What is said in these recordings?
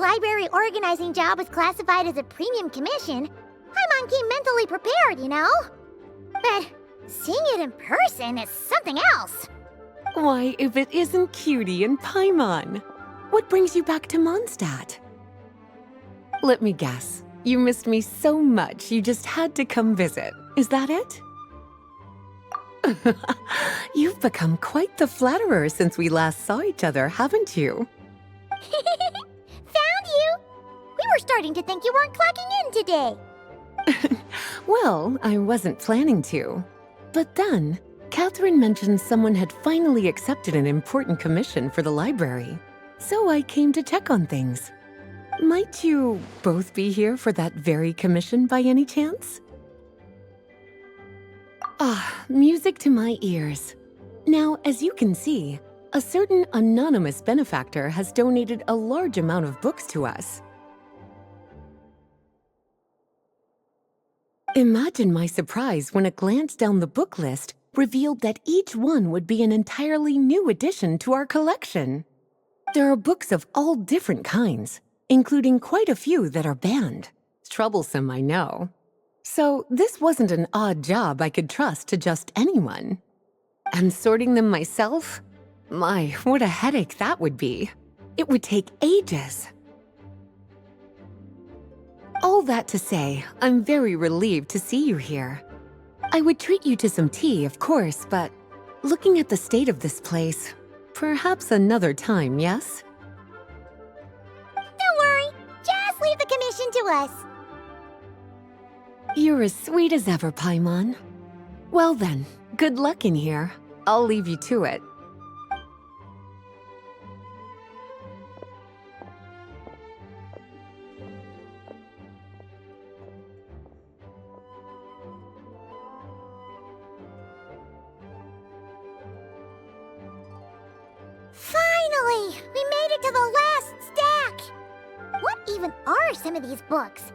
library organizing job was classified as a premium commission, Paimon came mentally prepared, you know? But seeing it in person is something else. Why, if it isn't Cutie and Paimon? What brings you back to Mondstadt? Let me guess. You missed me so much you just had to come visit. Is that it? You've become quite the flatterer since we last saw each other, haven't you? Found you! We were starting to think you weren't clocking in today. Well, I wasn't planning to. But then, Catherine mentioned someone had finally accepted an important commission for the library. So I came to check on things. Might you both be here for that very commission by any chance? Ah, music to my ears. Now, as you can see, a certain anonymous benefactor has donated a large amount of books to us. Imagine my surprise when a glance down the book list revealed that each one would be an entirely new addition to our collection. There are books of all different kinds, including quite a few that are banned. Troublesome, I know. So this wasn't an odd job I could trust to just anyone. And sorting them myself? My, what a headache that would be. It would take ages. All that to say, I'm very relieved to see you here. I would treat you to some tea, of course, but looking at the state of this place, perhaps another time, yes? Don't worry, just leave the commission to us. You're as sweet as ever, Paimon. Well then, good luck in here. I'll leave you to it. Finally! We made it to the last stack! What even are some of these books?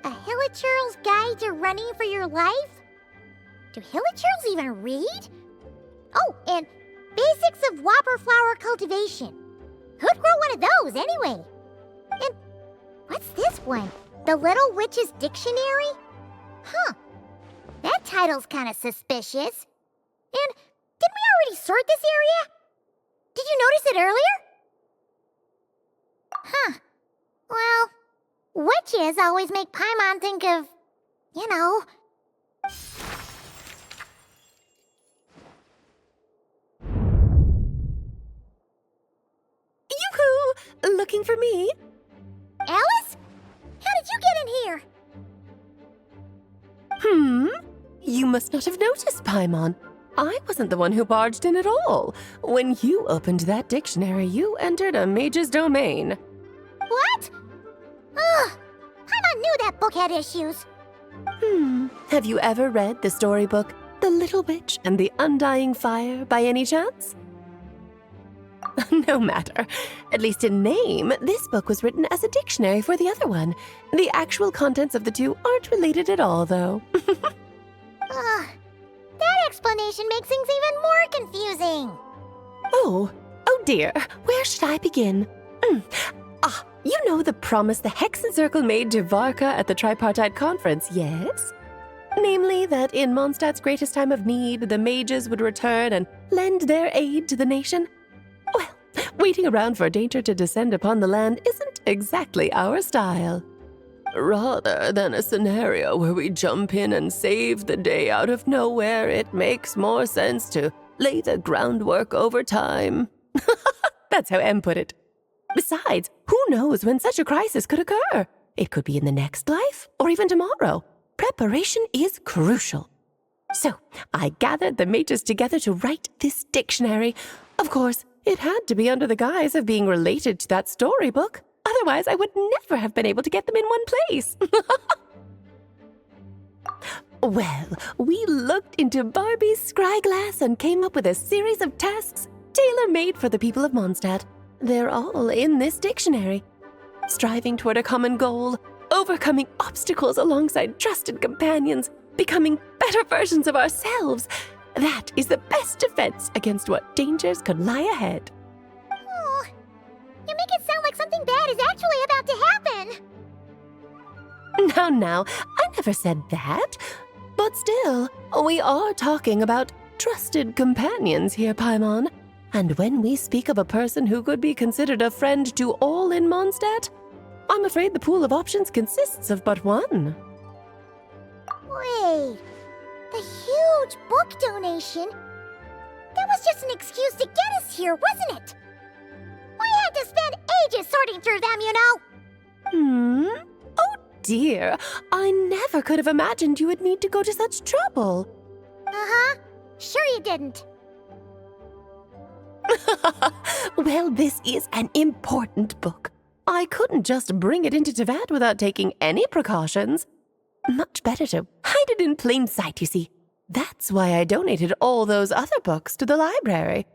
A Hilichurl's Guide to Running for Your Life? Do Hilichurls even read? Oh, and Basics of Whopper Flower Cultivation. Who'd grow one of those, anyway? And what's this one? The Little Witch's Dictionary? Huh. That title's kind of suspicious. And didn't we already sort this area? Did you notice it earlier? Huh. Well, witches always make Paimon think of, you know... Yoo-hoo! Looking for me? Alice? How did you get in here? You must not have noticed, Paimon. I wasn't the one who barged in at all. When you opened that dictionary, you entered a mage's domain. What? Ugh! Paimon knew that book had issues. Have you ever read the storybook, The Little Witch and the Undying Fire, by any chance? No matter. At least in name, this book was written as a dictionary for the other one. The actual contents of the two aren't related at all, though. Ugh. That explanation makes things even more confusing. Oh dear. Where should I begin? You know the promise the Hexen Circle made to Varka at the Tripartite Conference, yes? Namely, that in Mondstadt's greatest time of need, the mages would return and lend their aid to the nation? Well, waiting around for danger to descend upon the land isn't exactly our style. Rather than a scenario where we jump in and save the day out of nowhere, it makes more sense to lay the groundwork over time. That's how Em put it. Besides, who knows when such a crisis could occur? It could be in the next life, or even tomorrow. Preparation is crucial. So, I gathered the mages together to write this dictionary. Of course, it had to be under the guise of being related to that storybook. Otherwise, I would never have been able to get them in one place. Well, we looked into Barbie's scryglass and came up with a series of tasks tailor-made for the people of Mondstadt. They're all in this dictionary. Striving toward a common goal, overcoming obstacles alongside trusted companions, becoming better versions of ourselves. That is the best defense against what dangers could lie ahead. Oh, you make it sound like something bad is actually about to happen. Now, I never said that. But still, we are talking about trusted companions here, Paimon. And when we speak of a person who could be considered a friend to all in Mondstadt, I'm afraid the pool of options consists of but one. Wait, the huge book donation? That was just an excuse to get us here, wasn't it? We had to spend ages sorting through them, you know. Oh dear, I never could have imagined you would need to go to such trouble. Uh-huh. Sure you didn't. Well, this is an important book. I couldn't just bring it into Teyvat without taking any precautions. Much better to hide it in plain sight, you see. That's why I donated all those other books to the library.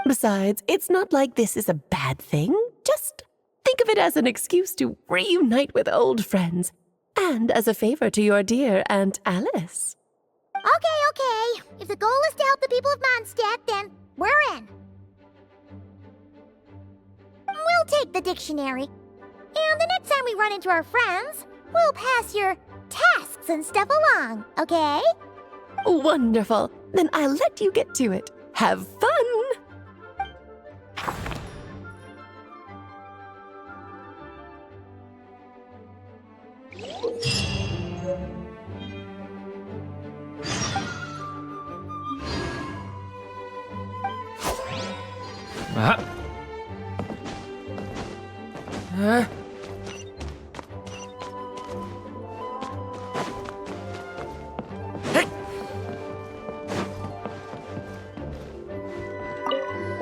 Besides, it's not like this is a bad thing. Just think of it as an excuse to reunite with old friends. And as a favor to your dear Aunt Alice. Okay. If the goal is to help the people of Mondstadt, then we're in. We'll take the dictionary. And the next time we run into our friends, we'll pass your tasks and stuff along, okay? Wonderful. Then I'll let you get to it. Have fun!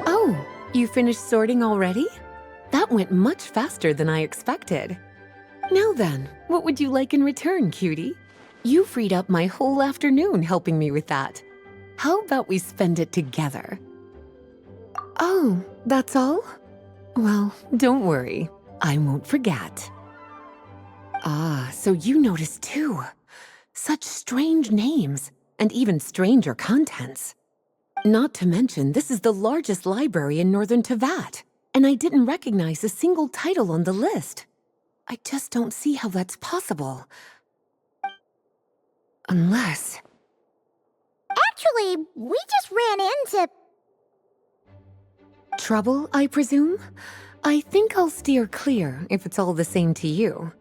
Oh, you finished sorting already? That went much faster than I expected. Now then, what would you like in return, cutie? You freed up my whole afternoon helping me with that. How about we spend it together? Oh, that's all? Well, don't worry. I won't forget. Ah, so you noticed too. Such strange names, and even stranger contents. Not to mention, this is the largest library in northern Teyvat, and I didn't recognize a single title on the list. I just don't see how that's possible. Unless... Actually, we just ran into... Trouble, I presume? I think I'll steer clear if it's all the same to you.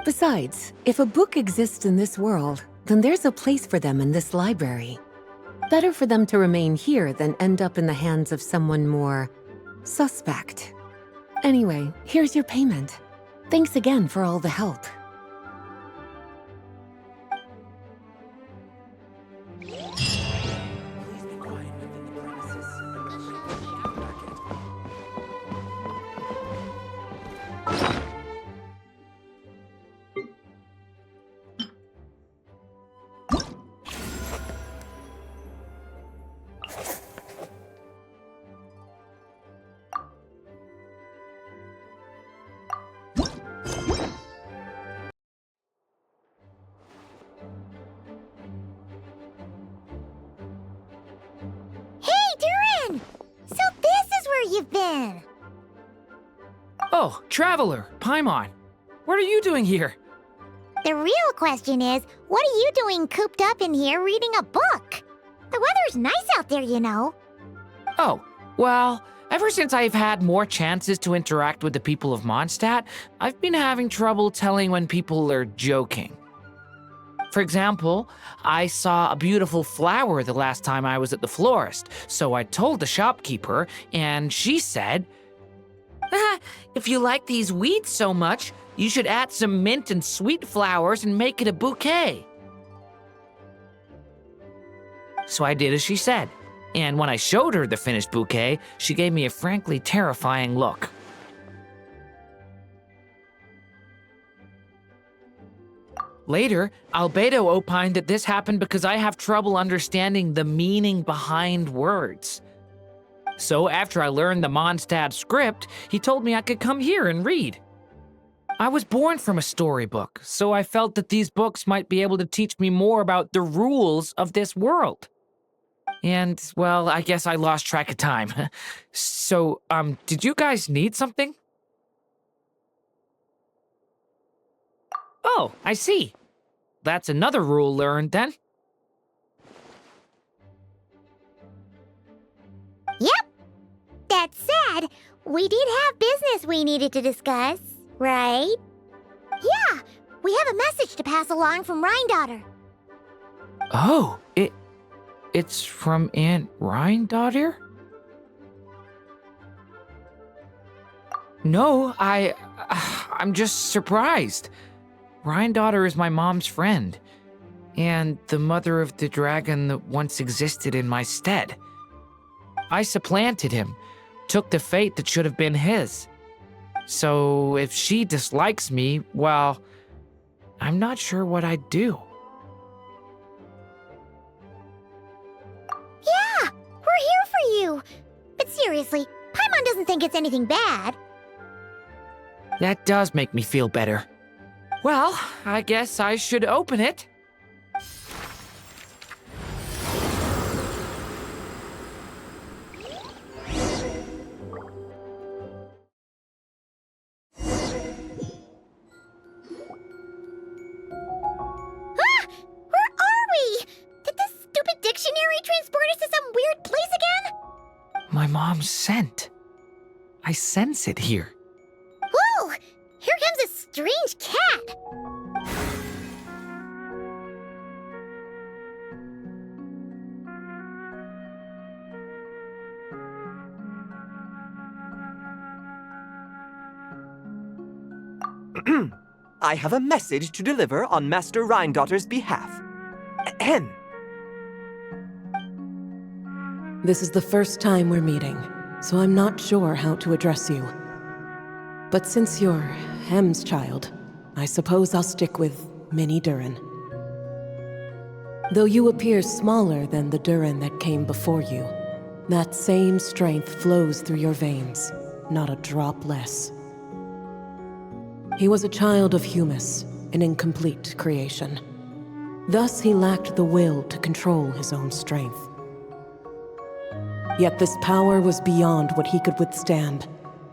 Besides, if a book exists in this world, then there's a place for them in this library. Better for them to remain here than end up in the hands of someone more suspect. Anyway, here's your payment. Thanks again for all the help. You've been. Oh, Traveler, Paimon. What are you doing here? The real question is, what are you doing cooped up in here reading a book? The weather's nice out there, you know. Oh, well, ever since I've had more chances to interact with the people of Mondstadt, I've been having trouble telling when people are joking. For example, I saw a beautiful flower the last time I was at the florist, so I told the shopkeeper, and she said, if you like these weeds so much, you should add some mint and sweet flowers and make it a bouquet. So I did as she said, and when I showed her the finished bouquet, she gave me a frankly terrifying look. Later, Albedo opined that this happened because I have trouble understanding the meaning behind words. So after I learned the Mondstadt script, he told me I could come here and read. I was born from a storybook, so I felt that these books might be able to teach me more about the rules of this world. And, well, I guess I lost track of time. So, did you guys need something? Oh, I see. That's another rule learned then. Yep. That said, we did have business we needed to discuss, right? Yeah, we have a message to pass along from Rhinedottir. Oh, it's from Aunt Rhinedottir? No, I'm just surprised. Rhinedottir is my mom's friend, and the mother of the dragon that once existed in my stead. I supplanted him, took the fate that should have been his. So if she dislikes me, well, I'm not sure what I'd do. Yeah, we're here for you. But seriously, Paimon doesn't think it's anything bad. That does make me feel better. Well, I guess I should open it. Where are we? Did this stupid dictionary transport us to some weird place again? My mom's scent. I sense it here. Whoa! Here comes a strange cat. I have a message to deliver on Master Rhinedottir's behalf. Ahem. This is the first time we're meeting, so I'm not sure how to address you. But since you're Hem's child, I suppose I'll stick with Mini Durin. Though you appear smaller than the Durin that came before you, that same strength flows through your veins, not a drop less. He was a child of Humus, an incomplete creation. Thus he lacked the will to control his own strength. Yet this power was beyond what he could withstand,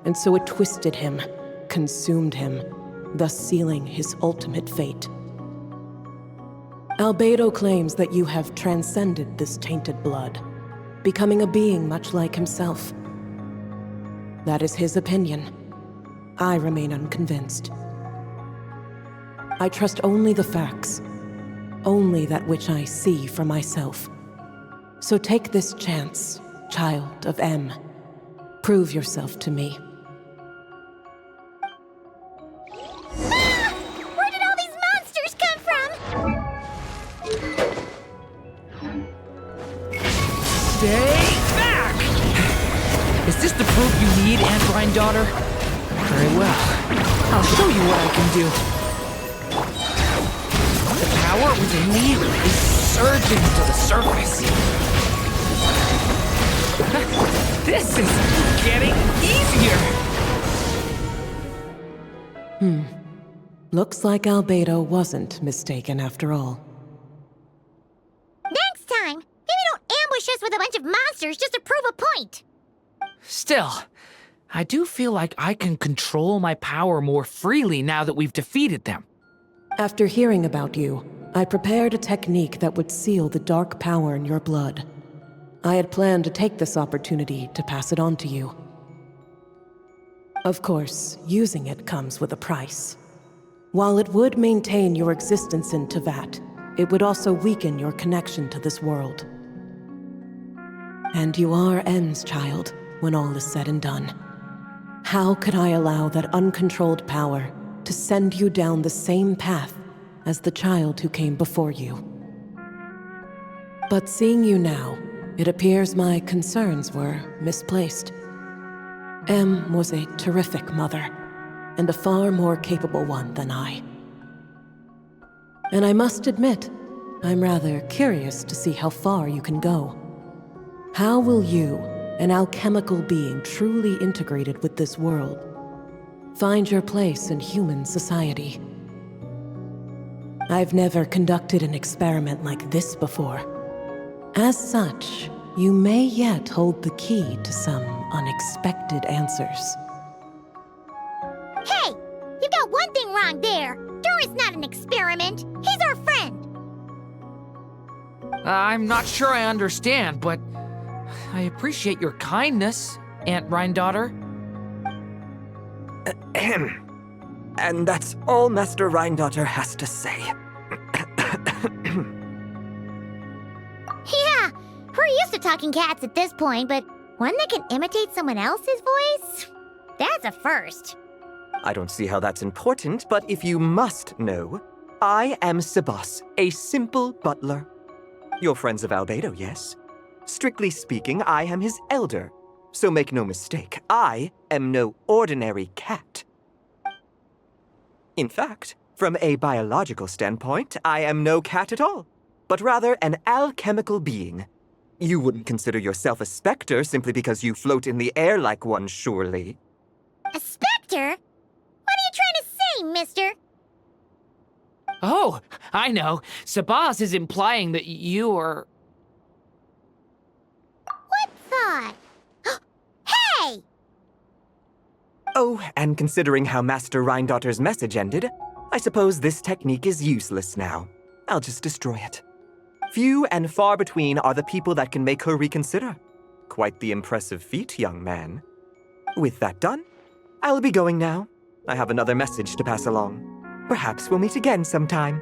and so it twisted him, consumed him, thus sealing his ultimate fate. Albedo claims that you have transcended this tainted blood, becoming a being much like himself. That is his opinion. I remain unconvinced. I trust only the facts, only that which I see for myself. So take this chance, child of M. Prove yourself to me. Ah! Where did all these monsters come from? Stay back! Is this the proof you need, Aunt Rhinedottir? Very well. I'll show you what I can do. The power within me is surging to the surface. This is getting easier. Looks like Albedo wasn't mistaken after all. Next time, maybe don't ambush us with a bunch of monsters just to prove a point. Still, I do feel like I can control my power more freely now that we've defeated them. After hearing about you, I prepared a technique that would seal the dark power in your blood. I had planned to take this opportunity to pass it on to you. Of course, using it comes with a price. While it would maintain your existence in Tevat, it would also weaken your connection to this world. And you are M's child, when all is said and done. How could I allow that uncontrolled power to send you down the same path as the child who came before you? But seeing you now, it appears my concerns were misplaced. M was a terrific mother, and a far more capable one than I. And I must admit, I'm rather curious to see how far you can go. How will you, an alchemical being truly integrated with this world, find your place in human society? I've never conducted an experiment like this before. As such, you may yet hold the key to some unexpected answers. Hey, you got one thing wrong there. Durin Door is not an experiment. He's our friend. I'm not sure I understand, but I appreciate your kindness, Aunt Rhinedottir. And that's all Master Rhinedottir has to say. Yeah, we're used to talking cats at this point, but one that can imitate someone else's voice? That's a first. I don't see how that's important, but if you must know, I am Sucroce, a simple butler. You're friends of Albedo, yes? Strictly speaking, I am his elder. So make no mistake, I am no ordinary cat. In fact, from a biological standpoint, I am no cat at all, but rather an alchemical being. You wouldn't consider yourself a specter simply because you float in the air like one, surely. A specter? What are you trying to say, mister? Oh, I know. Sucroce is implying that you are... What thought? Hey! Oh, and considering how Master Rhinedottir's message ended, I suppose this technique is useless now. I'll just destroy it. Few and far between are the people that can make her reconsider. Quite the impressive feat, young man. With that done, I'll be going now. I have another message to pass along. Perhaps we'll meet again sometime.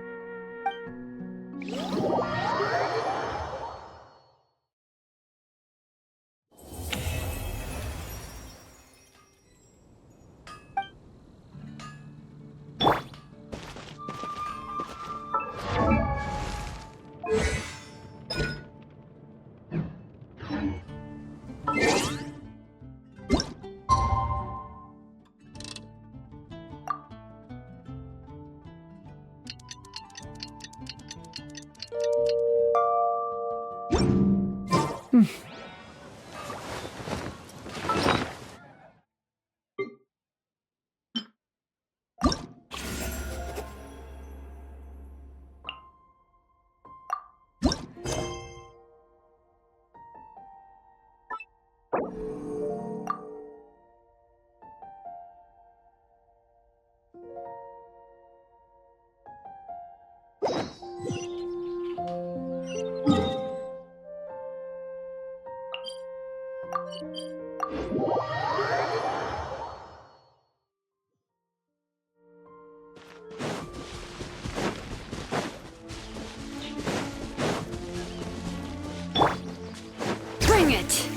Bring it!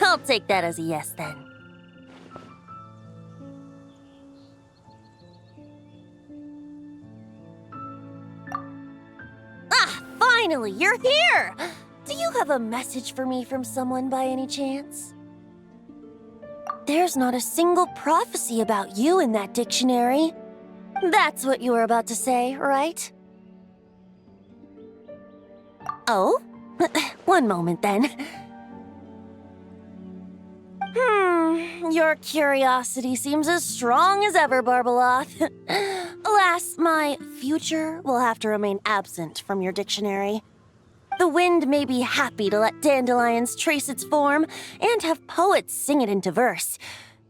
I'll take that as a yes, then. Ah, finally, you're here! Do you have a message for me from someone by any chance? There's not a single prophecy about you in that dictionary. That's what you were about to say, right? Oh? One moment, then. Your curiosity seems as strong as ever, Barbeloth. Alas, my future will have to remain absent from your dictionary. The wind may be happy to let dandelions trace its form and have poets sing it into verse,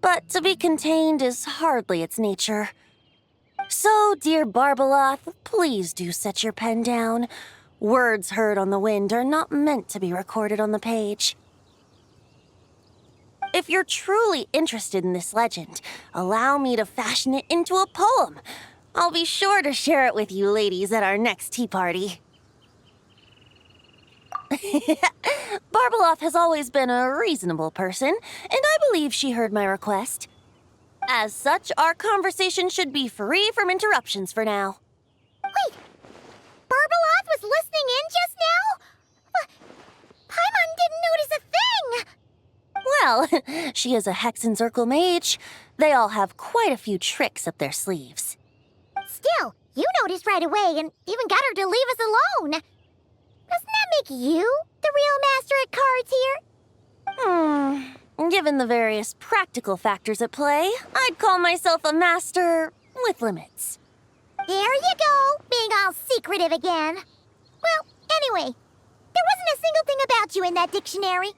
but to be contained is hardly its nature. So, dear Barbeloth, please do set your pen down. Words heard on the wind are not meant to be recorded on the page. If you're truly interested in this legend, allow me to fashion it into a poem. I'll be sure to share it with you ladies at our next tea party. Barbeloth has always been a reasonable person, and I believe she heard my request. As such, our conversation should be free from interruptions for now. Wait, Barbeloth was listening in just now? Paimon didn't notice a thing! Well, she is a Hexenzirkel mage. They all have quite a few tricks up their sleeves. Still, you noticed right away and even got her to leave us alone. Doesn't that make you the real master at cards here? Given the various practical factors at play, I'd call myself a master with limits. There you go, being all secretive again. Well, anyway, there wasn't a single thing about you in that dictionary.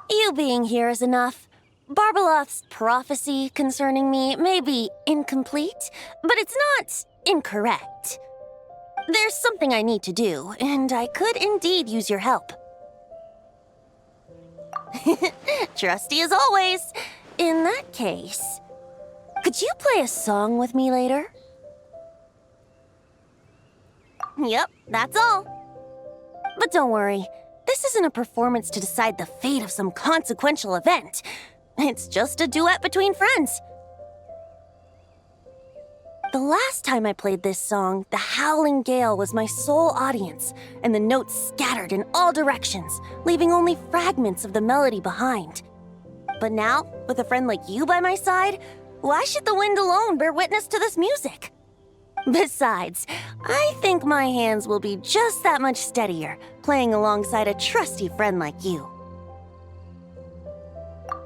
You being here is enough. Barbeloth's prophecy concerning me may be incomplete, but it's not incorrect. There's something I need to do, and I could indeed use your help. Trusty as always. In that case, could you play a song with me later? Yep, that's all. But don't worry, this isn't a performance to decide the fate of some consequential event. It's just a duet between friends. The last time I played this song, the howling gale was my sole audience, and the notes scattered in all directions, leaving only fragments of the melody behind. But now, with a friend like you by my side, why should the wind alone bear witness to this music? Besides, I think my hands will be just that much steadier, playing alongside a trusty friend like you.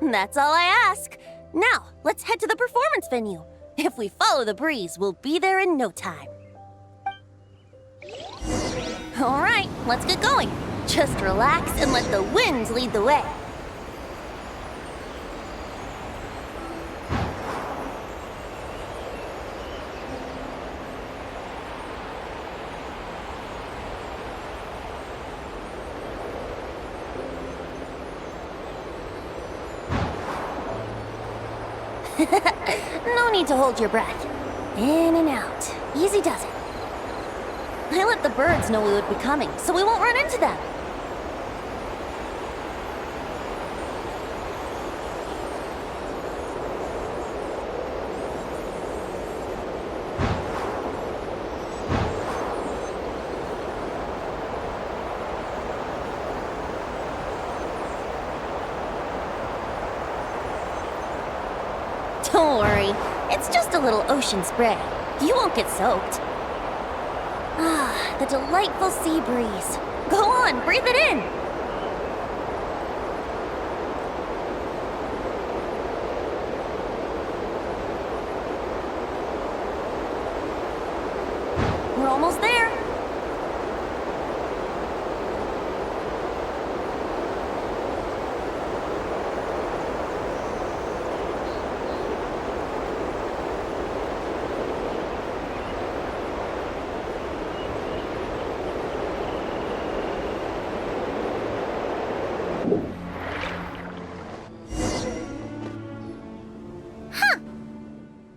That's all I ask. Now, let's head to the performance venue. If we follow the breeze, we'll be there in no time. All right, let's get going. Just relax and let the winds lead the way. No need to hold your breath. In and out. Easy does it. I let the birds know we would be coming, so we won't run into them. Don't worry, it's just a little ocean spray. You won't get soaked. Ah, the delightful sea breeze. Go on, breathe it in. We're almost there.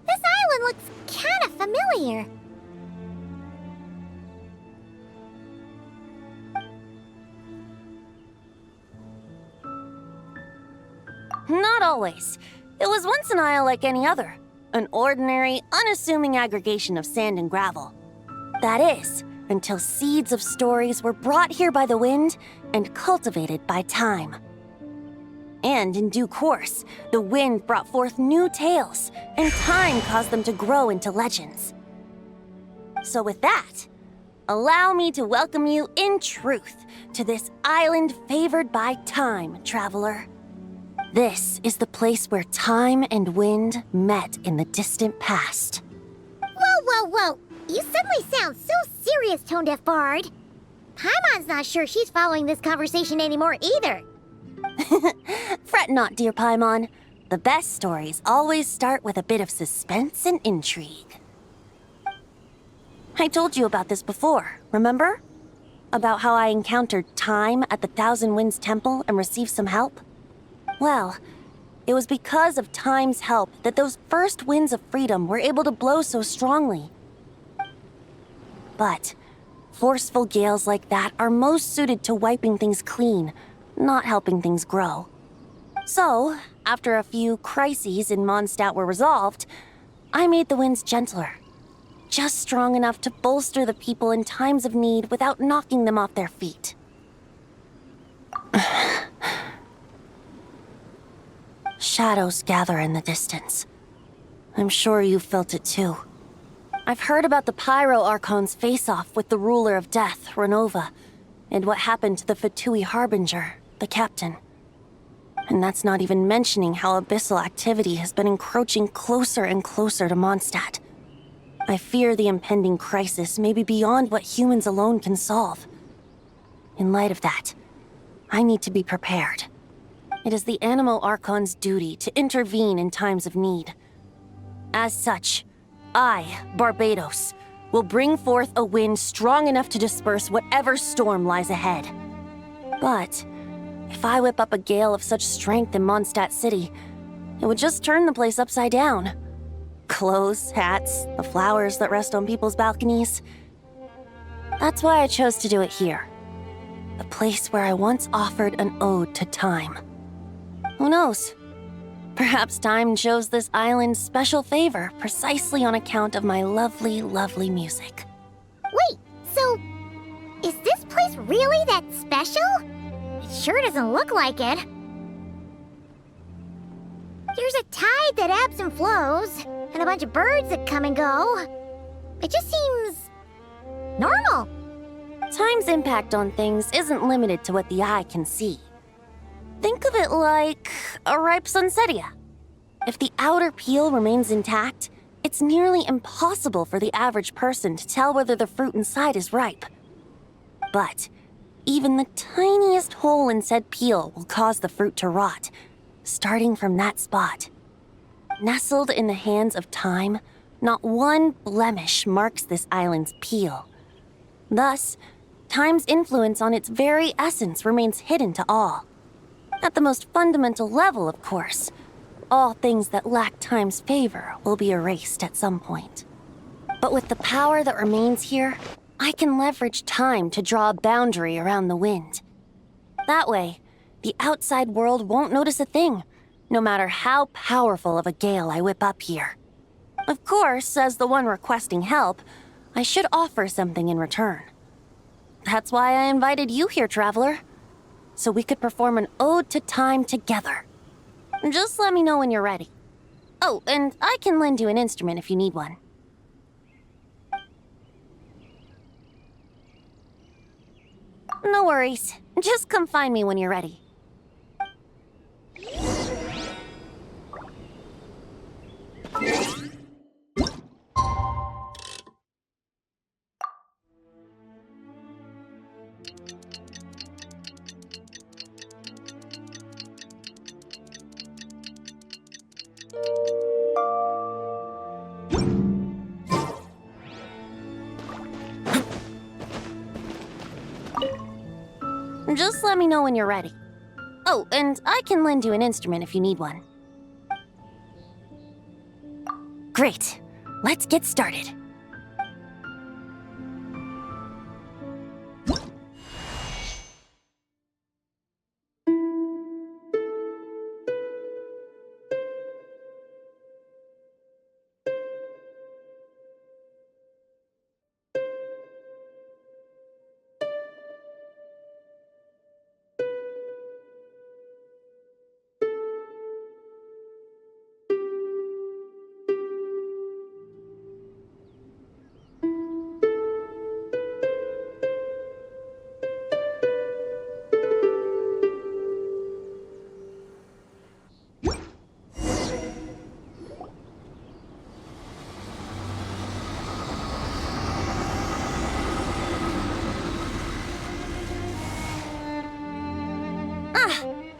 This island looks kinda familiar. Not always. It was once an isle like any other. An ordinary, unassuming aggregation of sand and gravel. That is, until seeds of stories were brought here by the wind and cultivated by time. And in due course, the wind brought forth new tales, and time caused them to grow into legends. So with that, allow me to welcome you in truth to this island favored by time, traveler. This is the place where time and wind met in the distant past. Whoa. You suddenly sound so serious, Tone Deaf Bard. Paimon's not sure she's following this conversation anymore either. Fret not, dear Paimon. The best stories always start with a bit of suspense and intrigue. I told you about this before, remember? About how I encountered time at the Thousand Winds Temple and received some help? Well, it was because of time's help that those first winds of freedom were able to blow so strongly. But forceful gales like that are most suited to wiping things clean, not helping things grow. So, after a few crises in Mondstadt were resolved, I made the winds gentler. Just strong enough to bolster the people in times of need without knocking them off their feet. Shadows gather in the distance. I'm sure you felt it too. I've heard about the Pyro Archon's face-off with the ruler of death, Ronova, and what happened to the Fatui Harbinger, the captain. And that's not even mentioning how abyssal activity has been encroaching closer and closer to Mondstadt. I fear the impending crisis may be beyond what humans alone can solve. In light of that, I need to be prepared. It is the animal archon's duty to intervene in times of need. As such, I, Barbedos, will bring forth a wind strong enough to disperse whatever storm lies ahead. But if I whip up a gale of such strength in Mondstadt City, it would just turn the place upside down. Clothes, hats, the flowers that rest on people's balconies. That's why I chose to do it here. The place where I once offered an ode to time. Who knows? Perhaps time shows this island special favor precisely on account of my lovely, lovely music. Wait, so is this place really that special? It sure doesn't look like it. There's a tide that ebbs and flows, and a bunch of birds that come and go. It just seems normal. Time's impact on things isn't limited to what the eye can see. Think of it like a ripe sunsetia. If the outer peel remains intact, it's nearly impossible for the average person to tell whether the fruit inside is ripe. But even the tiniest hole in said peel will cause the fruit to rot, starting from that spot. Nestled in the hands of time, not one blemish marks this island's peel. Thus, time's influence on its very essence remains hidden to all. At the most fundamental level, of course, all things that lack time's favor will be erased at some point. But with the power that remains here, I can leverage time to draw a boundary around the wind. That way, the outside world won't notice a thing, no matter how powerful of a gale I whip up here. Of course, as the one requesting help, I should offer something in return. That's why I invited you here, traveler. So we could perform an ode to time together. Just let me know when you're ready. Oh, and I can lend you an instrument if you need one. No worries. Just come find me when you're ready. Just let me know when you're ready. Oh, and I can lend you an instrument if you need one. Great. Let's get started.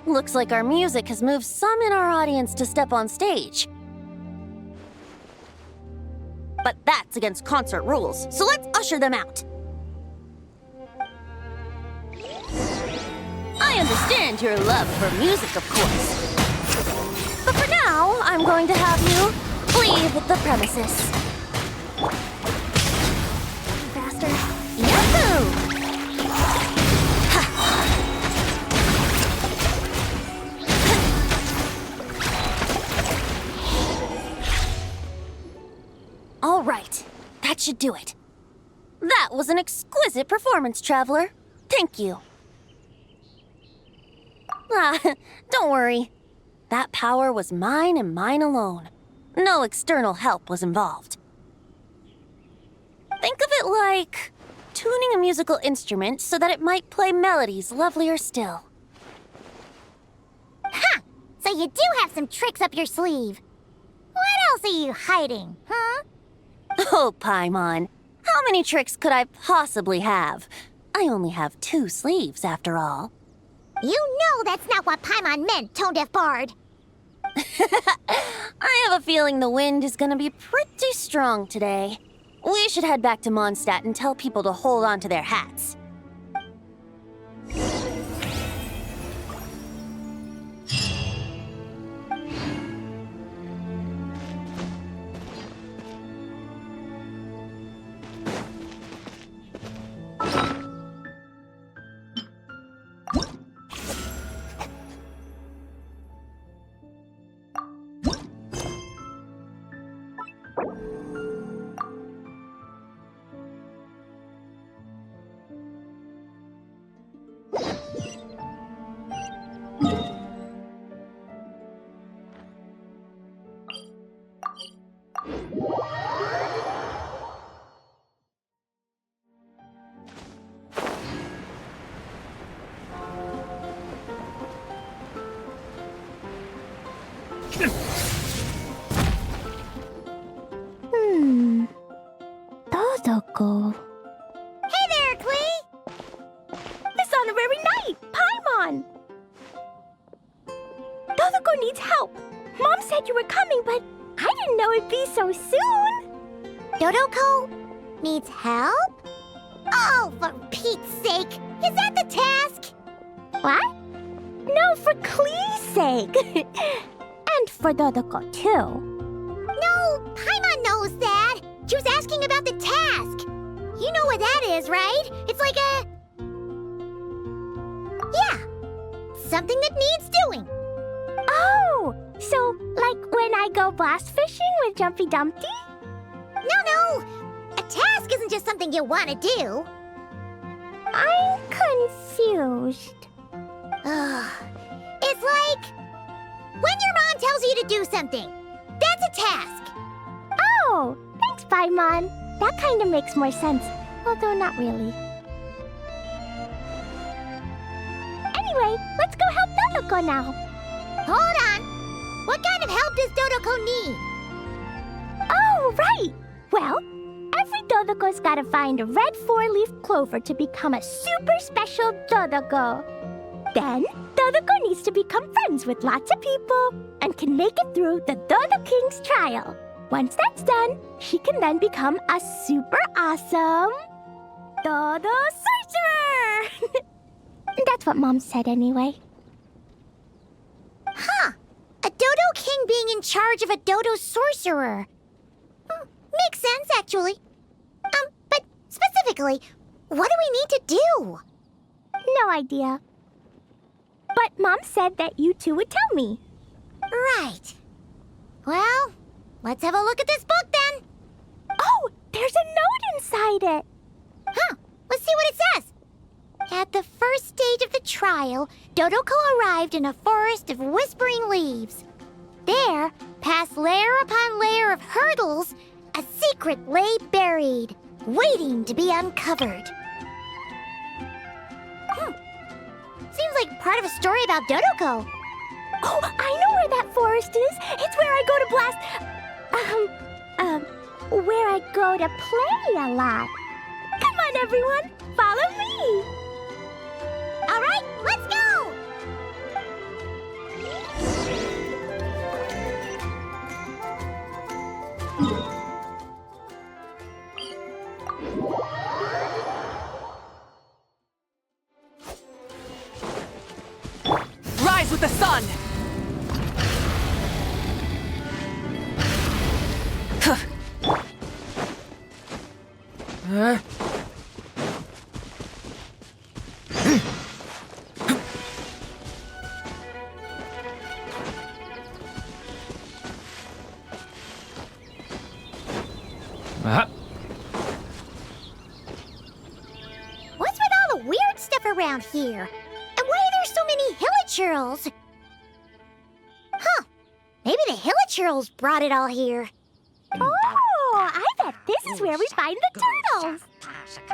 Looks like our music has moved some in our audience to step on stage. But that's against concert rules, so let's usher them out. I understand your love for music, of course. But for now, I'm going to have you leave the premises. Faster. Yahoo! All right, that should do it. That was an exquisite performance, traveler. Thank you. Don't worry. That power was mine and mine alone. No external help was involved. Think of it like tuning a musical instrument so that it might play melodies lovelier still. Ha! So you do have some tricks up your sleeve. What else are you hiding, huh? Oh, Paimon. How many tricks could I possibly have? I only have 2 sleeves, after all. You know that's not what Paimon meant, Tone-Deaf Bard. I have a feeling the wind is gonna be pretty strong today. We should head back to Mondstadt and tell people to hold on to their hats. Dodoko. Hey there, Klee! This honorary knight, Paimon! Dodoko needs help. Mom said you were coming, but I didn't know it'd be so soon. Dodoko needs help? Oh, for Pete's sake! Is that the task? What? No, for Klee's sake. And for Dodoko, too. No, Paimon knows that. She was asking about the task. You know what that is, right? It's like a... Yeah, something that needs doing. Oh, so like when I go blast fishing with Jumpy Dumpty? No. A task isn't just something you want to do. I'm confused. Ugh. It's like when your mom tells you to do something. That's a task. Oh, thanks, Paimon. That kind of makes more sense, although not really. Anyway, let's go help Dodoko now. Hold on. What kind of help does Dodoko need? Oh, right. Well, every Dodoko's gotta find a red 4-leaf clover to become a super special Dodoko. Then, Dodoko needs to become friends with lots of people and can make it through the Dodo King's trial. Once that's done, she can then become a super awesome Dodo Sorcerer! That's what Mom said anyway. Huh. A Dodo King being in charge of a Dodo Sorcerer. Makes sense, actually. But specifically, what do we need to do? No idea. But Mom said that you two would tell me. Right. Well, let's have a look at this book then. Oh, there's a note inside it. Huh. Let's see what it says. At the first stage of the trial, Dodoko arrived in a forest of whispering leaves. There, past layer upon layer of hurdles, a secret lay buried, waiting to be uncovered. Seems like part of a story about Dodoko. Oh, I know where that forest is. It's where I go to blast... where I go to play a lot. Come on, everyone. Follow me. All right, let's go! Rise with the sun! What's with all the weird stuff around here? And why are there so many hilichurls? Huh. Maybe the hilichurls brought it all here. Oh, I bet this is where we find the turtles.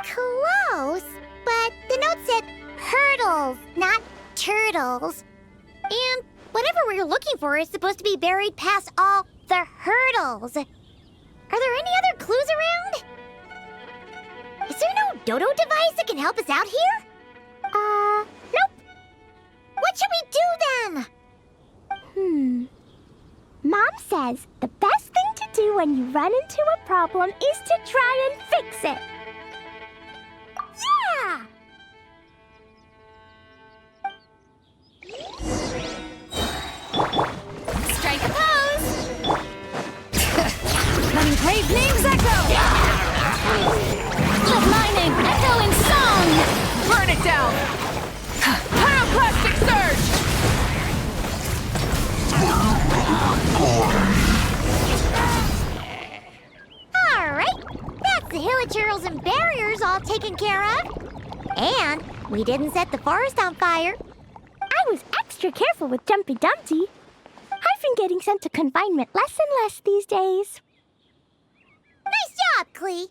Close, but the note said hurdles, not turtles. And whatever we're looking for is supposed to be buried past all the hurdles. Are there any other clues around? Is there no dodo device that can help us out here? Nope. What should we do then? Mom says the best thing to do when you run into a problem is to try and fix it. Yeah! Strike a pose! Letting great names echo! Let my name echo in song! Burn it down! Pyroclastic surge! Alright, that's the hilichurls and barriers all taken care of. And we didn't set the forest on fire. I was extra careful with Jumpy Dumpty. I've been getting sent to confinement less and less these days. Nice job, Klee.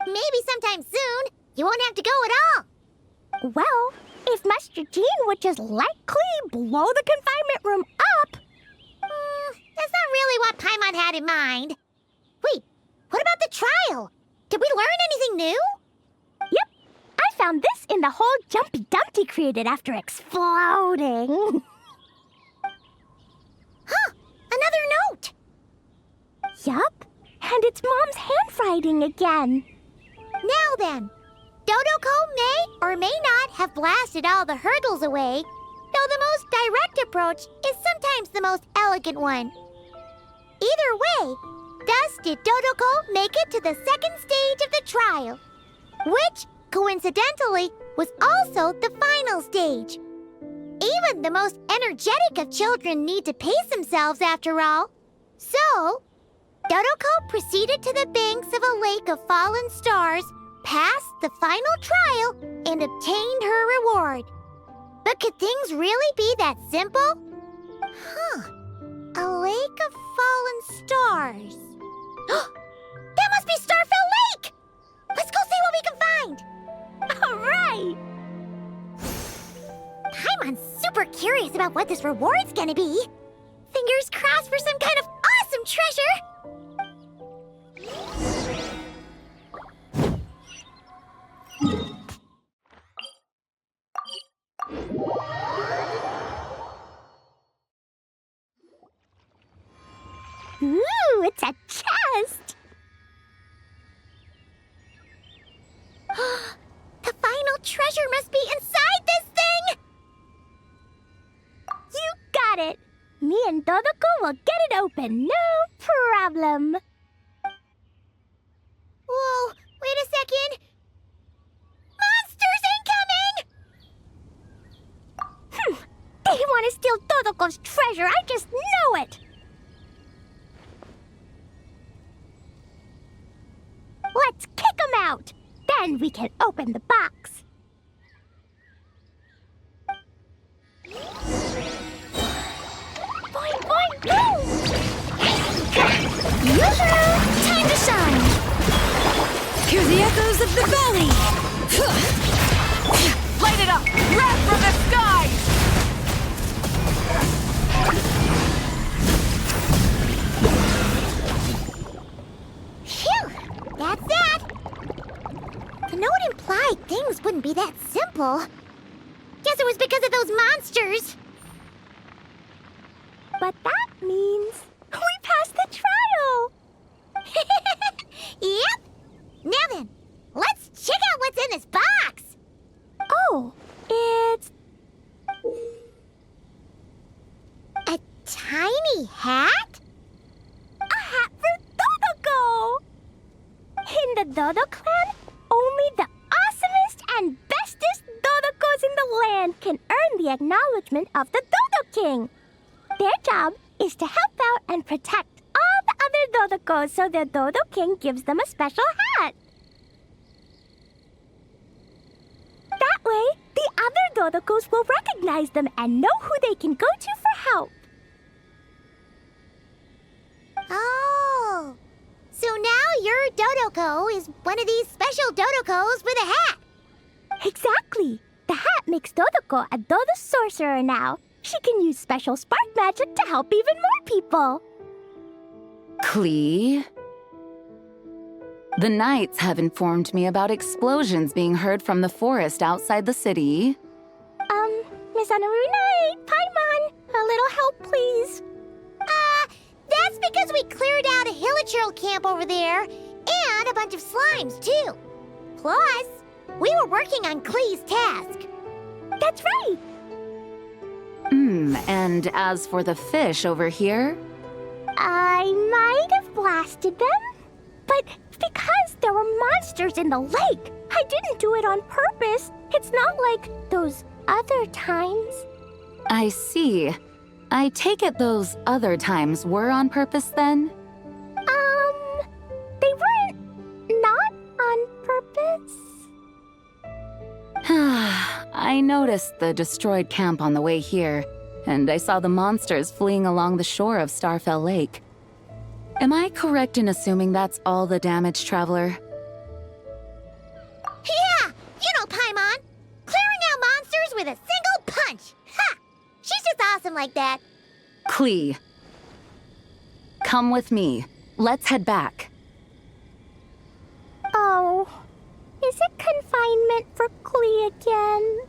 Maybe sometime soon, you won't have to go at all. Well, if Master Jean would just let Klee blow the confinement room up. That's not really what Paimon had in mind. Wait, what about the trial? Did we learn anything new? Yep, I found this in the hole Jumpy Dumpty created after exploding. Huh, another note. Yup, and it's Mom's handwriting again. Now then, Dodoko may or may not have blasted all the hurdles away, though the most direct approach is sometimes the most elegant one. Either way, thus did Dodoko make it to the second stage of the trial, which, coincidentally, was also the final stage. Even the most energetic of children need to pace themselves after all. So, Dodoko proceeded to the banks of a lake of fallen stars, passed the final trial, and obtained her reward. But could things really be that simple? Huh. A lake of fallen stars. That must be Starfell Lake! Let's go see what we can find! All right! Paimon's super curious about what this reward's gonna be. Fingers crossed for some kind of awesome treasure! Ooh, it's a chest! The final treasure must be inside this thing! You got it! Me and Dodoko will get it open, no problem. Whoa, wait a second! Monsters incoming! They want to steal Dodoko's treasure, I just know it! Let's kick them out! Then we can open the box. Boing, boing, boom! Yoo-hoo! Time to shine! Hear the echoes of the valley! Light it up! Wrath from the skies! Phew! That's that! The note implied things wouldn't be that simple. Guess it was because of those monsters. But that means we passed the trial! Yep! Now then, let's check out what's in this box! Oh, it's... A tiny hat? a hat for Dodoko! In the Dodo clan, only the awesomest and bestest Dodokos in the land can earn the acknowledgement of the Dodo King. Their job is to help out and protect all the other Dodokos so the Dodo King gives them a special hat. That way, the other Dodokos will recognize them and know who they can go to for help. Oh. So now your Dodoko is one of these special Dodokos with a hat. Exactly. The hat makes Dodoko a Dodo sorcerer now. She can use special spark magic to help even more people. Klee, The knights have informed me about explosions being heard from the forest outside the city. Miss Anaruna, Paimon, a little help, please. That's because we cleared out a hilichurl camp over there, and a bunch of slimes, too. Plus, we were working on Klee's task. That's right. And as for the fish over here? I might have blasted them, but because there were monsters in the lake, I didn't do it on purpose. It's not like those other times. I see. I take it those other times were on purpose then? They weren't not on purpose. I noticed the destroyed camp on the way here, and I saw the monsters fleeing along the shore of Starfell Lake. Am I correct in assuming that's all the damage, Traveler? Yeah, you know Paimon. Clearing out monsters with a single punch. Ha! She's just awesome like that. Klee. Come with me. Let's head back. Oh, is it confinement for Klee again?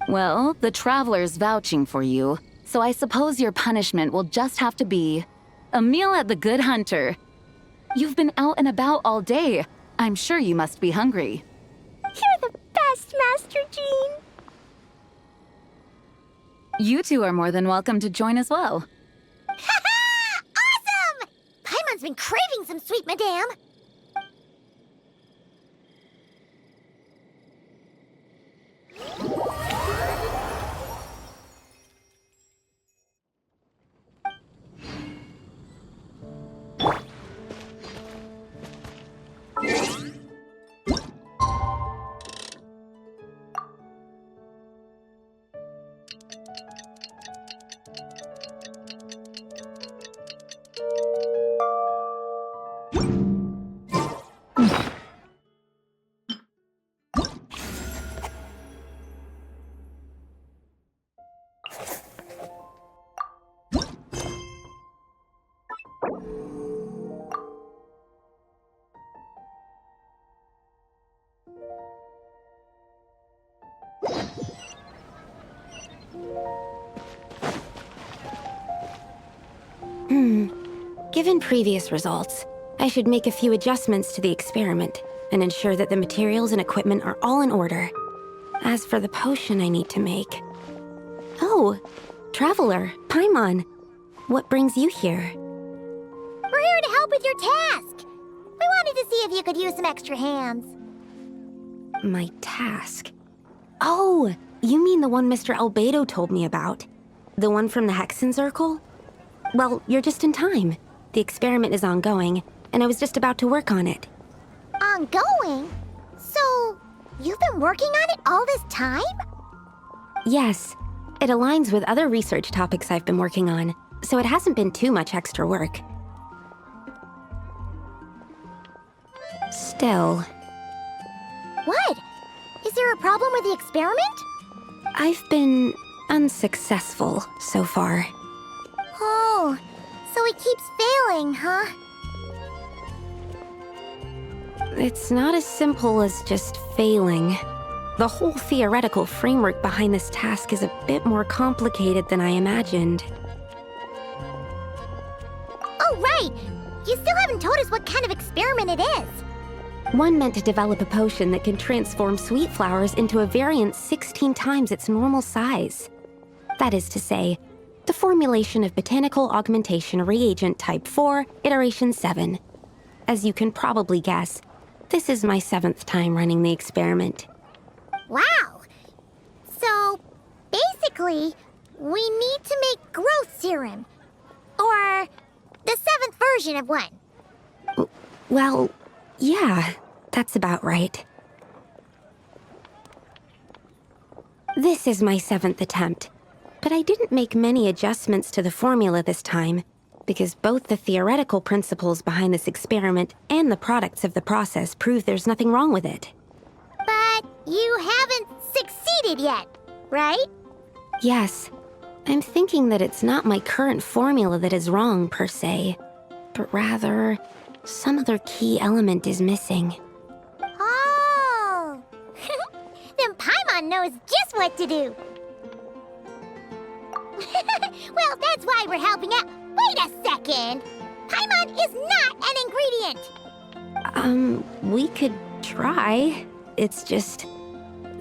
Well, the Traveler's vouching for you, so I suppose your punishment will just have to be a meal at the Good Hunter. You've been out and about all day. I'm sure you must be hungry. You're the best, Master Jean. You two are more than welcome to join as well. Ha-ha! Awesome! Paimon's been craving some sweet madame. Given previous results, I should make a few adjustments to the experiment and ensure that the materials and equipment are all in order. As for the potion I need to make... Oh, Traveler, Paimon, what brings you here? We're here to help with your task. We wanted to see if you could use some extra hands. My task? Oh, you mean the one Mr. Albedo told me about? The one from the Hexen Circle? Well, you're just in time. The experiment is ongoing, and I was just about to work on it. Ongoing? So, you've been working on it all this time? Yes. It aligns with other research topics I've been working on, so it hasn't been too much extra work. Still... What? Is there a problem with the experiment? I've been unsuccessful so far. Oh, so it keeps failing, huh? It's not as simple as just failing. The whole theoretical framework behind this task is a bit more complicated than I imagined. Oh, right! You still haven't told us what kind of experiment it is. One meant to develop a potion that can transform sweet flowers into a variant 16 times its normal size. That is to say, the formulation of Botanical Augmentation Reagent Type 4, Iteration 7. As you can probably guess, this is my 7th time running the experiment. Wow! So, basically, we need to make growth serum. Or the 7th version of one. Well, yeah, that's about right. This is my 7th attempt. But I didn't make many adjustments to the formula this time, because both the theoretical principles behind this experiment and the products of the process prove there's nothing wrong with it. But you haven't succeeded yet, right? Yes. I'm thinking that it's not my current formula that is wrong, per se, but rather some other key element is missing. Oh! Then Paimon knows just what to do. Well, that's why we're helping out. Wait a second! Paimon is not an ingredient! We could try. It's just...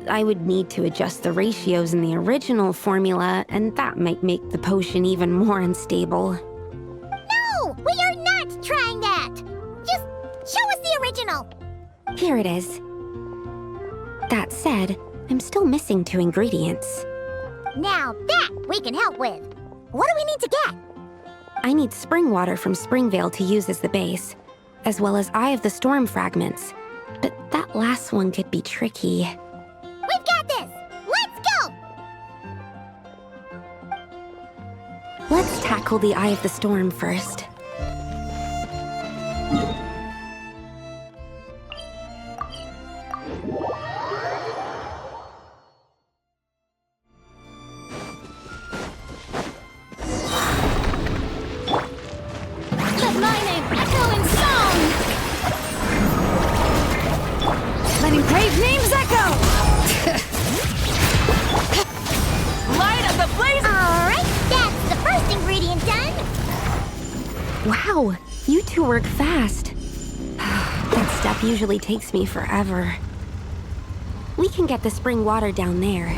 I would need to adjust the ratios in the original formula, and that might make the potion even more unstable. No! We are not trying that! Just show us the original! Here it is. That said, I'm still missing 2 ingredients. Now that we can help with. What do we need to get? I need spring water from Springvale to use as the base, as well as Eye of the Storm fragments. But that last one could be tricky. We've got this! Let's go! Let's tackle the Eye of the Storm first. Let my name echo in song! Letting brave names echo! Light up the blaze! Alright, that's the first ingredient done! Wow, you 2 work fast. That step usually takes me forever. We can get the spring water down there.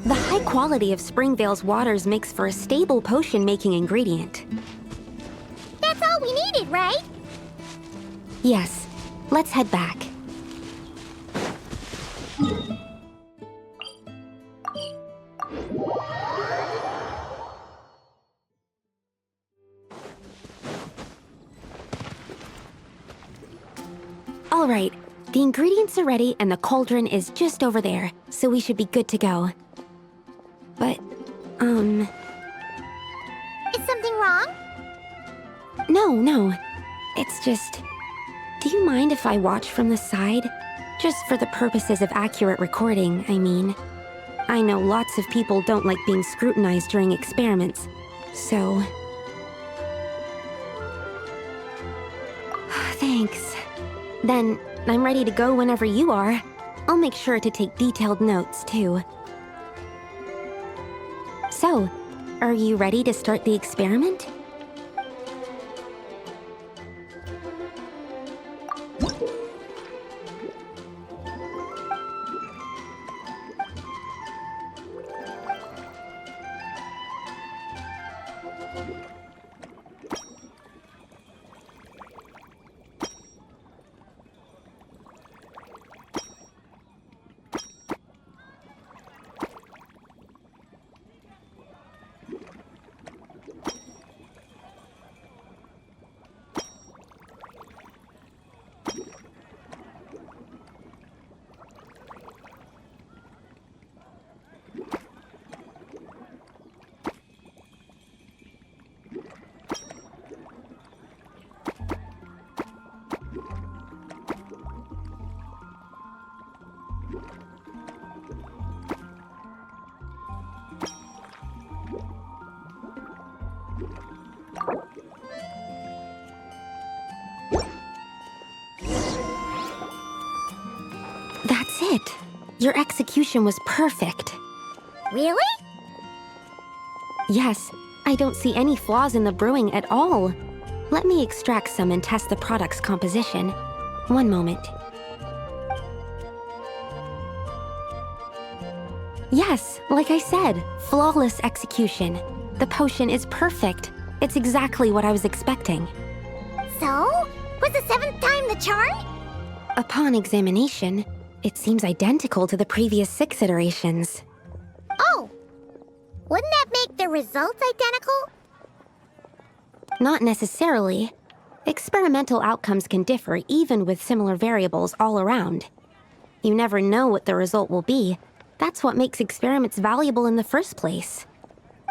The high quality of Springvale's waters makes for a stable potion-making ingredient. That's all we needed, right? Yes, let's head back. All right, the ingredients are ready and the cauldron is just over there, so we should be good to go. But, Is something wrong? No. It's just... Do you mind if I watch from the side? Just for the purposes of accurate recording, I mean. I know lots of people don't like being scrutinized during experiments, so... Thanks. Then, I'm ready to go whenever you are. I'll make sure to take detailed notes, too. So, are you ready to start the experiment? That's it. Your execution was perfect. Really? Yes, I don't see any flaws in the brewing at all. Let me extract some and test the product's composition. One moment. Yes, like I said, flawless execution. The potion is perfect. It's exactly what I was expecting. So? Was the 7th time the charm? Upon examination, it seems identical to the previous 6 iterations. Oh! Wouldn't that make the results identical? Not necessarily. Experimental outcomes can differ even with similar variables all around. You never know what the result will be. That's what makes experiments valuable in the first place.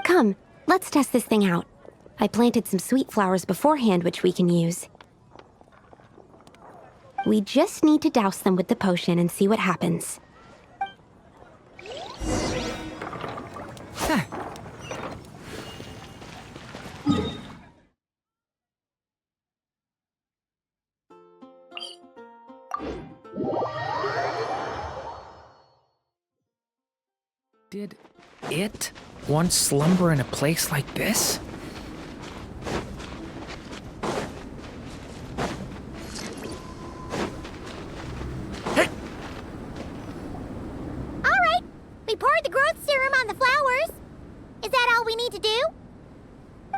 Come, Let's test this thing out. I planted some sweet flowers beforehand which we can use. We just need to douse them with the potion and see what happens. Did it once slumber in a place like this? Alright, we poured the growth serum on the flowers. Is that all we need to do?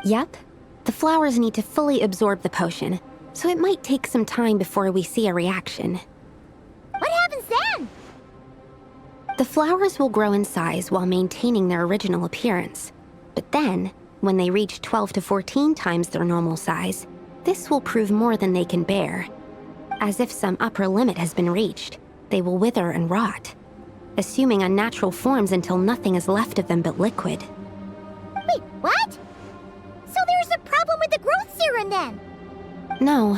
Yep. The flowers need to fully absorb the potion, so it might take some time before we see a reaction. What happens then? The flowers will grow in size while maintaining their original appearance. But then, when they reach 12 to 14 times their normal size, this will prove more than they can bear. As if some upper limit has been reached, they will wither and rot, assuming unnatural forms until nothing is left of them but liquid. Wait, what? So there's a problem with the growth serum then? No,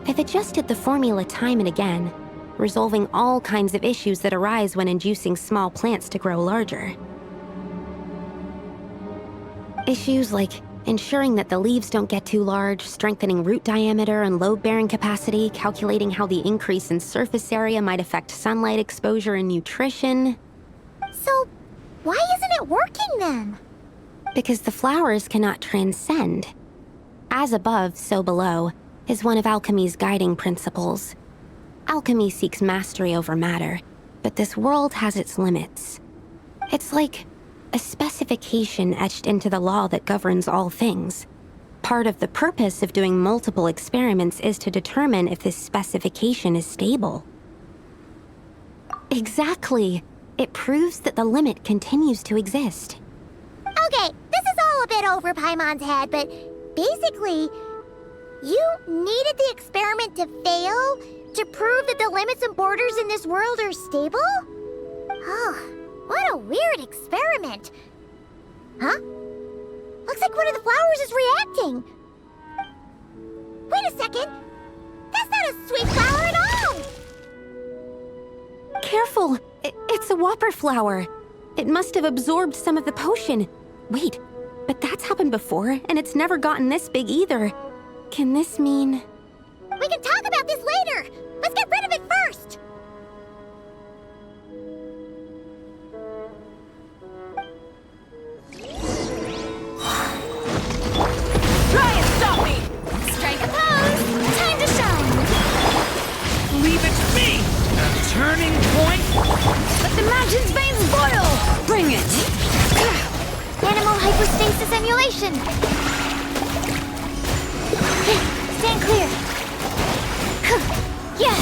I've adjusted the formula time and again, resolving all kinds of issues that arise when inducing small plants to grow larger. Issues like ensuring that the leaves don't get too large, strengthening root diameter and load-bearing capacity, calculating how the increase in surface area might affect sunlight exposure and nutrition. So, why isn't it working then? Because the flowers cannot transcend. As above, so below, is one of alchemy's guiding principles. Alchemy seeks mastery over matter, but this world has its limits. It's like a specification etched into the law that governs all things. Part of the purpose of doing multiple experiments is to determine if this specification is stable. Exactly. It proves that the limit continues to exist. Okay, this is all a bit over Paimon's head, but basically, you needed the experiment to fail to prove that the limits and borders in this world are stable? Oh, what a weird experiment. Huh? Looks like one of the flowers is reacting. Wait a second. That's not a sweet flower at all! Careful! It's a whopper flower. It must have absorbed some of the potion. Wait, but that's happened before, and it's never gotten this big either. Can this mean... We can talk about this later! Let's get rid of it first! Try and stop me! Strike a pose! Time to shine! Leave it to me! A turning point? Let the mountain's veins boil! Bring it! Animal hypostasis emulation! Stand clear! Yeah!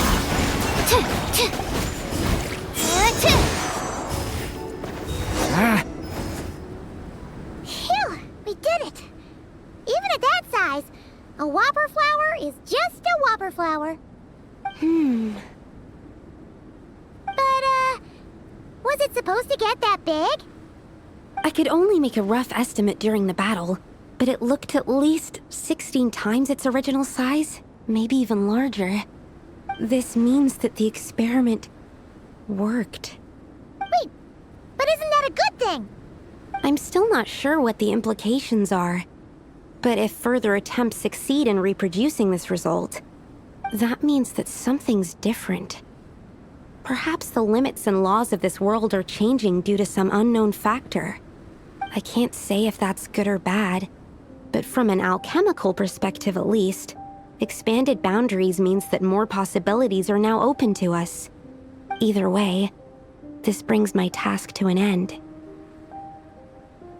Ah, Phew! We did it! Even at that size, a whopper flower is just a whopper flower. But, was it supposed to get that big? I could only make a rough estimate during the battle, but it looked at least 16 times its original size, maybe even larger. This means that the experiment worked. Wait, but isn't that a good thing? I'm still not sure what the implications are, but if further attempts succeed in reproducing this result, that means that something's different. Perhaps the limits and laws of this world are changing due to some unknown factor. I can't say if that's good or bad, but from an alchemical perspective at least, expanded boundaries means that more possibilities are now open to us. Either way, this brings my task to an end.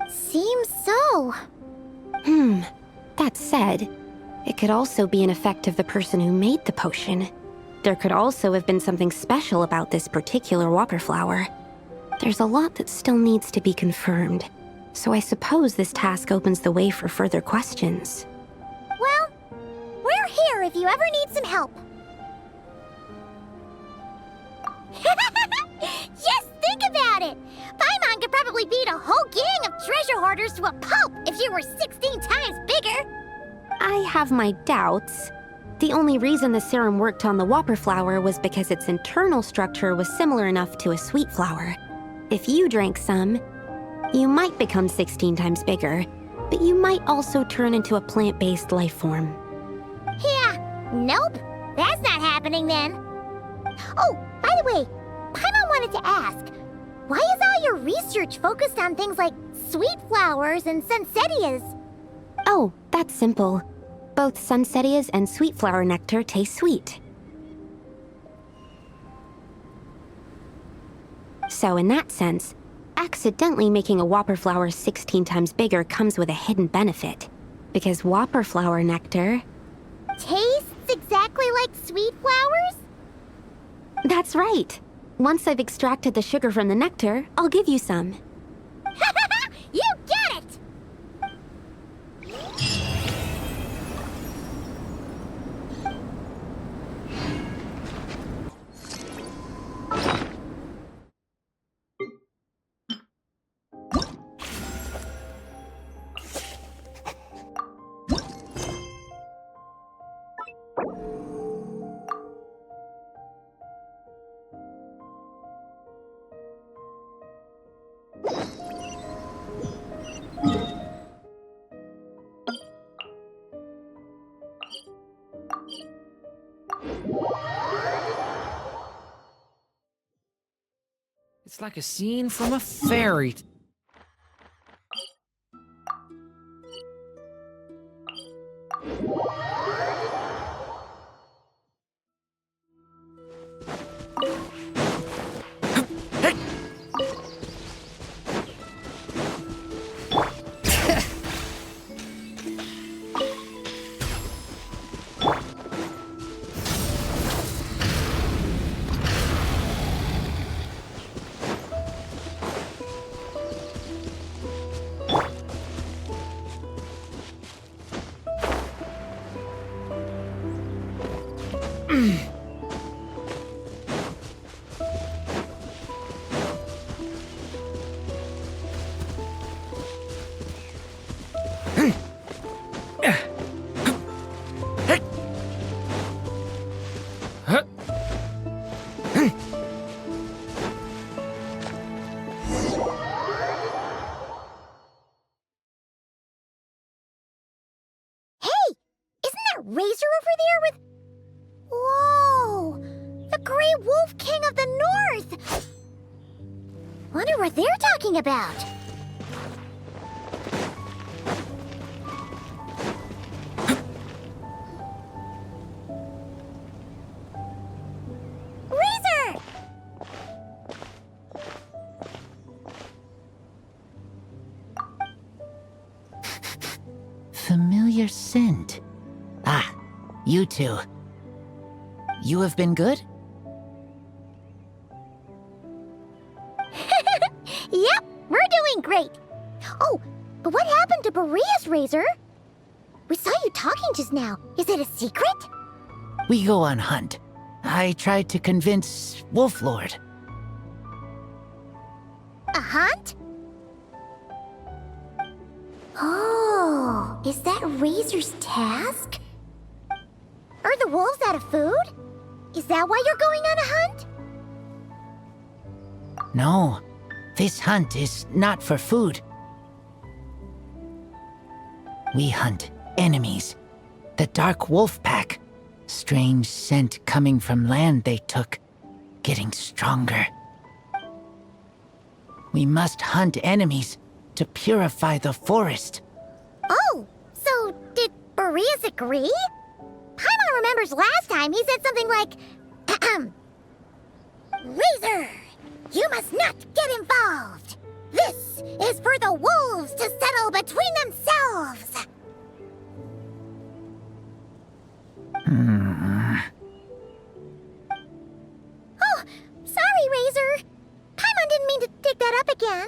Seems so. That said, it could also be an effect of the person who made the potion. There could also have been something special about this particular whopper flower. There's a lot that still needs to be confirmed, so I suppose this task opens the way for further questions. Well, we're here if you ever need some help. Just think about it! Paimon could probably beat a whole gang of treasure quarters to a pulp if you were 16 times bigger. I have my doubts. The only reason the serum worked on the whopper flower was because its internal structure was similar enough to a sweet flower. If you drank some, you might become 16 times bigger, but you might also turn into a plant-based life form. Yeah, nope. That's not happening then. Oh, by the way, Paimon wanted to ask, why is all your research focused on things like sweet flowers and sunsettias? Oh, that's simple. Both sunsettias and sweet flower nectar taste sweet. So in that sense, accidentally making a whopper flower 16 times bigger comes with a hidden benefit. Because whopper flower nectar... Tastes exactly like sweet flowers? That's right. Once I've extracted the sugar from the nectar, I'll give you some. You get it! It's like a scene from a fairy. Razor over there with... Whoa! The Grey Wolf King of the North! Wonder what they're talking about. Razor! Familiar scent. Ah, you two. You have been good? Yep, we're doing great. Oh, but what happened to Boreas, Razor? We saw you talking just now. Is it a secret? We go on hunt. I tried to convince Wolf Lord. A hunt? Oh, is that Razor's task? Are the wolves out of food? Is that why you're going on a hunt? No, this hunt is not for food. We hunt enemies. The Dark Wolf Pack. Strange scent coming from land they took, getting stronger. We must hunt enemies to purify the forest. Oh, so did Boreas agree? Paimon remembers last time he said something like, Razor, you must not get involved. This is for the wolves to settle between themselves. Oh, sorry, Razor. Paimon didn't mean to dig that up again.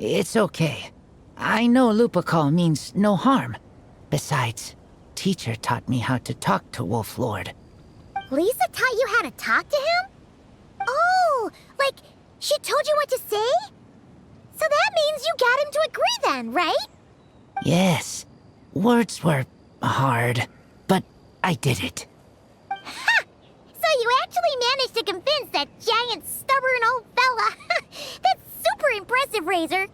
It's okay. I know Lupacol means no harm. Besides, teacher taught me how to talk to Wolf Lord. Lisa taught you how to talk to him? Oh, like she told you what to say? So that means you got him to agree then, right? Yes. Words were hard, but I did it. Ha! So you actually managed to convince that giant, stubborn old fella. That's super impressive, Razor.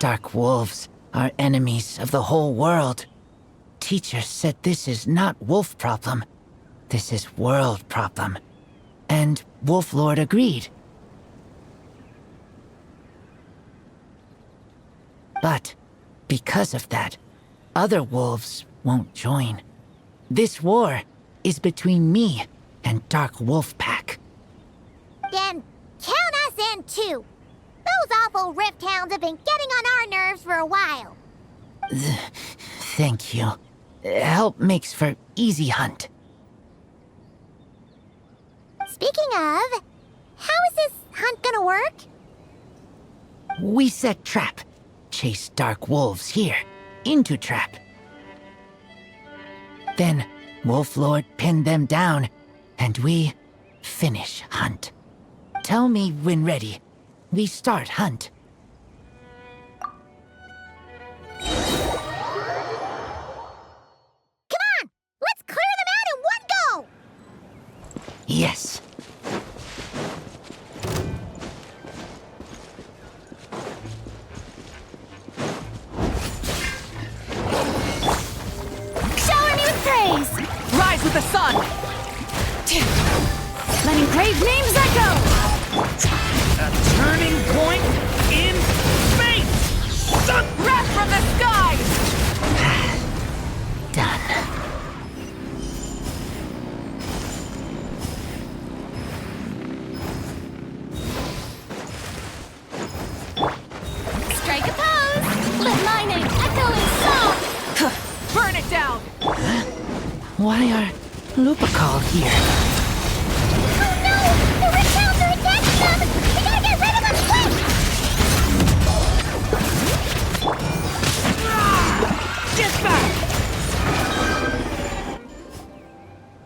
Dark wolves are enemies of the whole world. Teacher said this is not wolf problem. This is world problem. And Wolf Lord agreed. But because of that, other wolves won't join. This war is between me and Dark Wolf Pack. Then count us in too. Those awful rift hounds have been getting on our nerves for a while. Thank you. Help makes for easy hunt. Speaking of, how is this hunt gonna work? We set trap. Chase dark wolves here, into trap. Then Wolf Lord pinned them down, and we finish hunt. Tell me when ready. We start hunt. Come on! Let's clear them out in one go! Yes. Shower me with praise! Rise with the sun! Letting brave names echo! A turning point in fate! Wrath from the skies! Done. Strike a pose! Let my name echo in song! Burn it down! Why are Lupacol here? Oh no! The rift hounds are attacking them! We gotta get rid of them quick! Get back!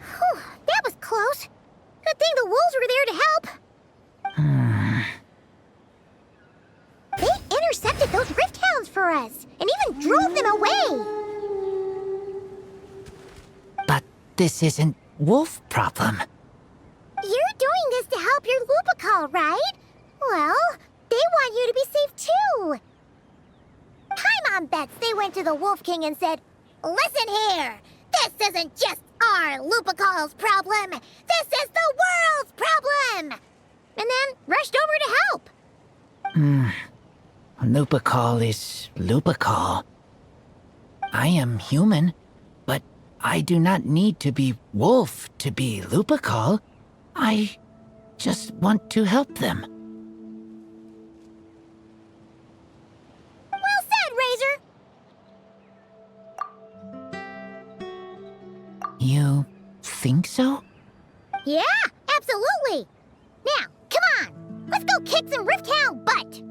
Whew, that was close. Good thing the wolves were there to help. They intercepted those rift hounds for us, and even drove them away. But this isn't wolf problem. You're doing this to help your Lupacol, right? Well, they want you to be safe too. Paimon bets they went to the Wolf King and said, "Listen here, this isn't just our Lupacol's problem. This is the world's problem." And then rushed over to help. Lupacol is Lupacol. I am human, but I do not need to be wolf to be Lupacol. I just want to help them. Well said, Razor. You think so? Yeah, absolutely. Now, come on. Let's go kick some rift hound butt.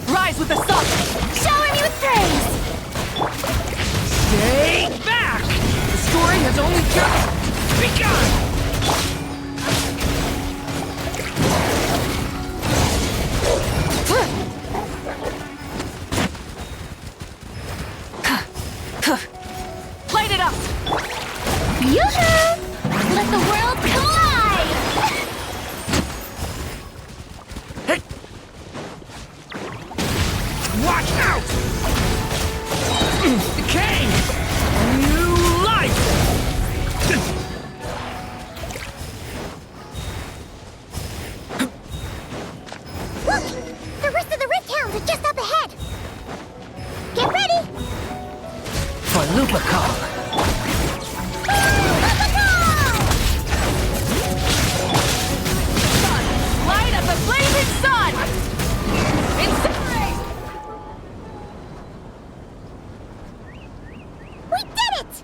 Rise with the sun! Shower me with praise! Stay back! The story has only just begun! Light it up! Yoo-hoo! Let the world collide! Hey! Watch out! Decay! New life! Look! The rest of the rift hounds are just up ahead. Get ready! For Lupacol. Light up the blazing sun! Incinerate! We did it!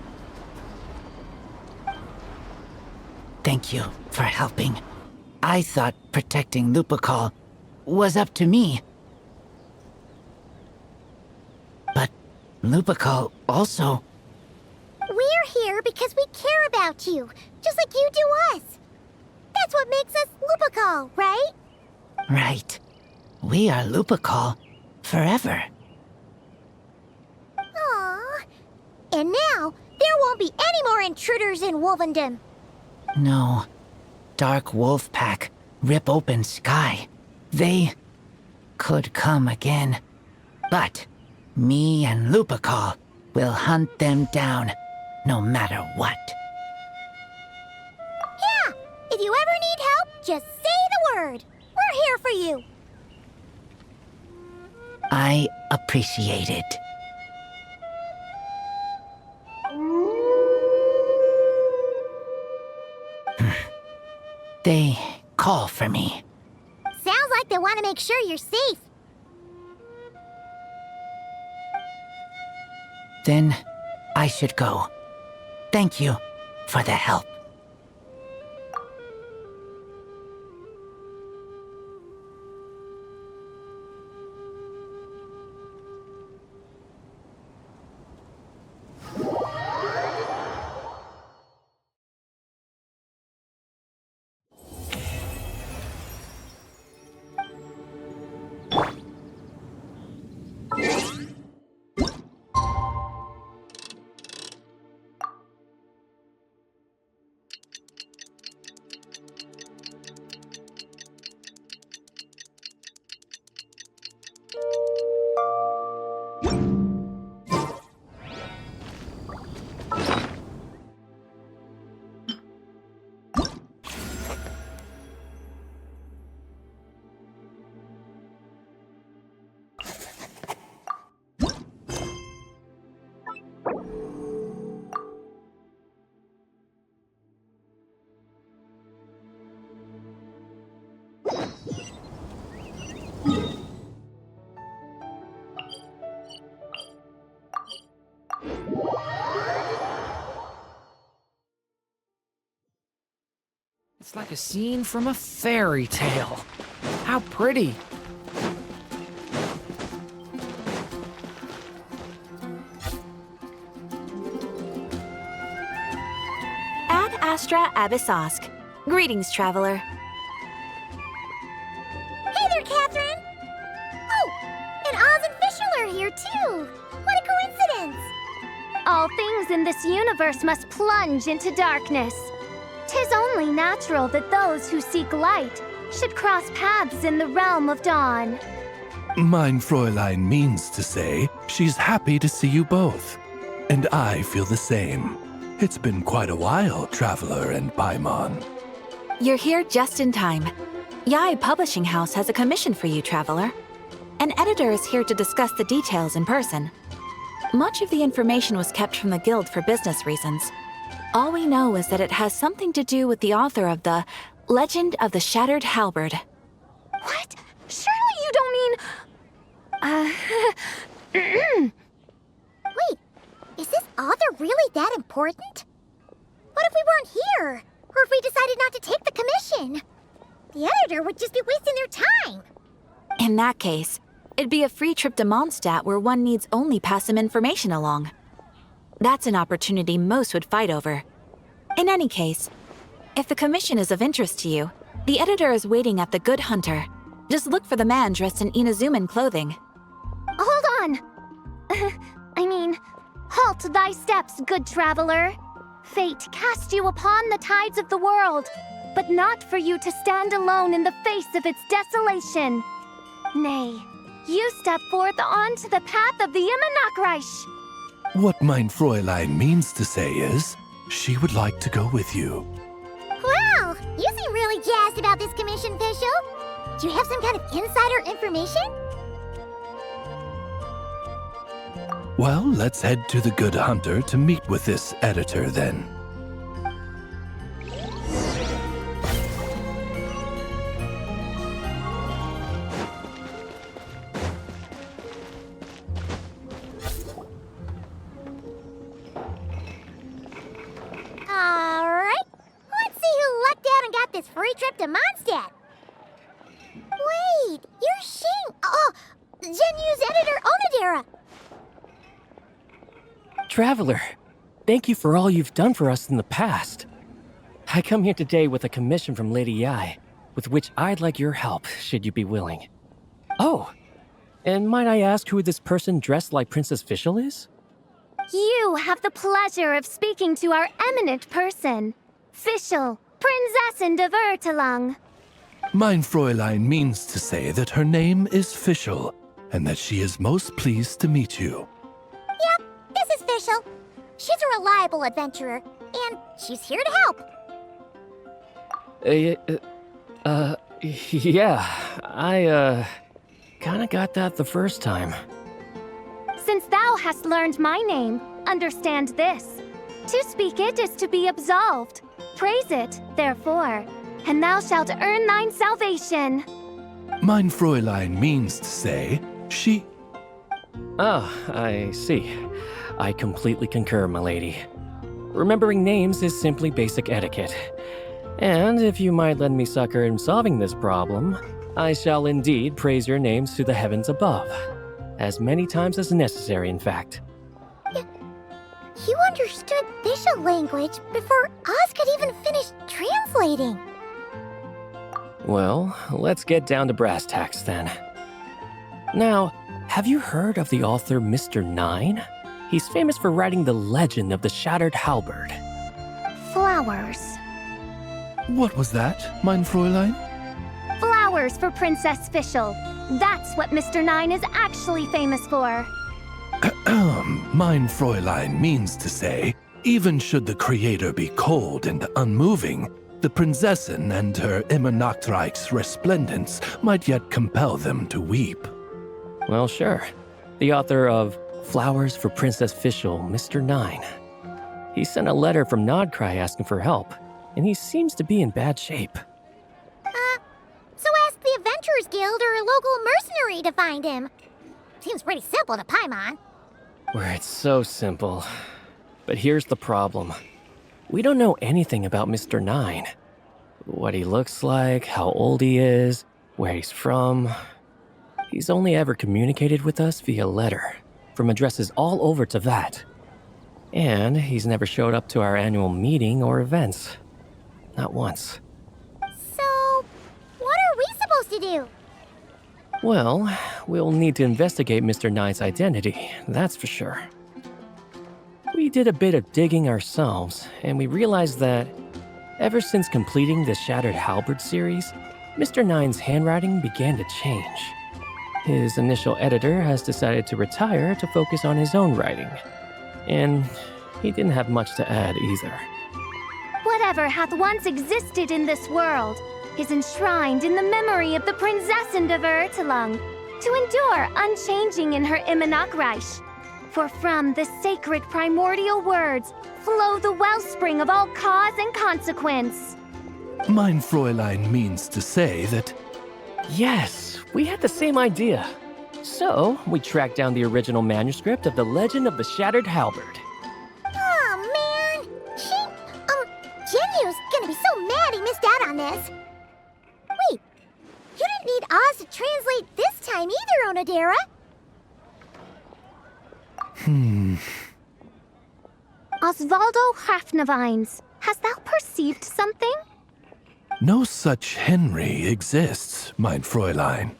Thank you for helping. I thought protecting Lupacol was up to me. But Lupacol also... We're about you, just like you do us. That's what makes us Lupical, right? Right. We are Lupical forever. Aww. And now, there won't be any more intruders in Wolvendom. No. Dark wolf pack, rip open sky. They could come again. But me and Lupical will hunt them down, no matter what. Yeah, if you ever need help, just say the word. We're here for you. I appreciate it. They call for me. Sounds like they want to make sure you're safe. Then I should go. Thank you for the help. It's like a scene from a fairy tale. How pretty. Ad Astra Abyssosk. Greetings, traveler. Hey there, Catherine! Oh, and Oz and Fischl are here too! What a coincidence! All things in this universe must plunge into darkness. 'Tis only natural that those who seek light should cross paths in the realm of dawn. Mein Fräulein means to say she's happy to see you both. And I feel the same. It's been quite a while, Traveler and Paimon. You're here just in time. Yai Publishing House has a commission for you, traveler. An editor is here to discuss the details in person. Much of the information was kept from the guild for business reasons. All we know is that it has something to do with the author of the Legend of the Shattered Halberd. What? Surely you don't mean... Wait, is this author really that important? What if we weren't here? Or if we decided not to take the commission? The editor would just be wasting their time. In that case, it'd be a free trip to Mondstadt where one needs only pass some information along. That's an opportunity most would fight over. In any case, if the commission is of interest to you, the editor is waiting at the Good Hunter. Just look for the man dressed in Inazuman clothing. Hold on! Halt thy steps, good traveler. Fate cast you upon the tides of the world, but not for you to stand alone in the face of its desolation. Nay, you step forth onto the path of the Immenachreich. What mein Fräulein means to say is, she would like to go with you. Wow, you seem really jazzed about this commission, Fischl. Do you have some kind of insider information? Well, let's head to the Good Hunter to meet with this editor then. Alright, let's see who lucked out and got this free trip to Mondstadt. Wait, you're Shing. Oh, Genu's editor, Onodera. Traveler, thank you for all you've done for us in the past. I come here today with a commission from Lady Yai, with which I'd like your help, should you be willing. Oh, and might I ask who this person dressed like Princess Fischl is? You have the pleasure of speaking to our eminent person, Fischl, Prinzessin de Vertelung. Mein Fräulein means to say that her name is Fischl, and that she is most pleased to meet you. Yep, this is Fischl. She's a reliable adventurer, and she's here to help. Yeah, I, kinda got that the first time. Since thou hast learned my name, understand this. To speak it is to be absolved. Praise it, therefore, and thou shalt earn thine salvation. Mein Fräulein means to say she... Ah, I see. I completely concur, my lady. Remembering names is simply basic etiquette. And if you might lend me succor in solving this problem, I shall indeed praise your names to the heavens above. As many times as necessary, in fact. You understood Fischl language before Oz could even finish translating. Well, let's get down to brass tacks then. Now, have you heard of the author Mr. Nine? He's famous for writing the legend of the Shattered Halberd. Flowers. What was that, mein Fräulein? Flowers for Princess Fischl. That's what Mr. Nine is actually famous for. Mein Fräulein means to say, even should the creator be cold and unmoving, the Prinzessin and her immer Nachtreich's resplendence might yet compel them to weep. Well, sure. The author of Flowers for Princess Fischl, Mr. Nine. He sent a letter from Nodcry asking for help, and he seems to be in bad shape. So ask the Adventurers Guild or a local mercenary to find him. Seems pretty simple to Paimon. Where it's so simple. But here's the problem. We don't know anything about Mr. Nine. What he looks like, how old he is, where he's from. He's only ever communicated with us via letter, from addresses all over to that. And he's never showed up to our annual meeting or events. Not once. So, what are we supposed to do? Well, we'll need to investigate Mr. Nine's identity, that's for sure. We did a bit of digging ourselves, and we realized that ever since completing the Shattered Halberd series, Mr. Nine's handwriting began to change. His initial editor has decided to retire to focus on his own writing, and he didn't have much to add either. Whatever hath once existed in this world is enshrined in the memory of the Prinzessin de Vertelung, to endure unchanging in her Immenachreich. For from the sacred primordial words flow the wellspring of all cause and consequence. Mein Fräulein means to say that... Yes, we had the same idea. So, we tracked down the original manuscript of the Legend of the Shattered Halberd. Oh, man! Genyu's gonna be so mad he missed out on this. Wait, you didn't need Oz to translate this time either, Onodera. Osvaldo Hafnavines, hast thou perceived something? No such Henry exists, mein Fräulein.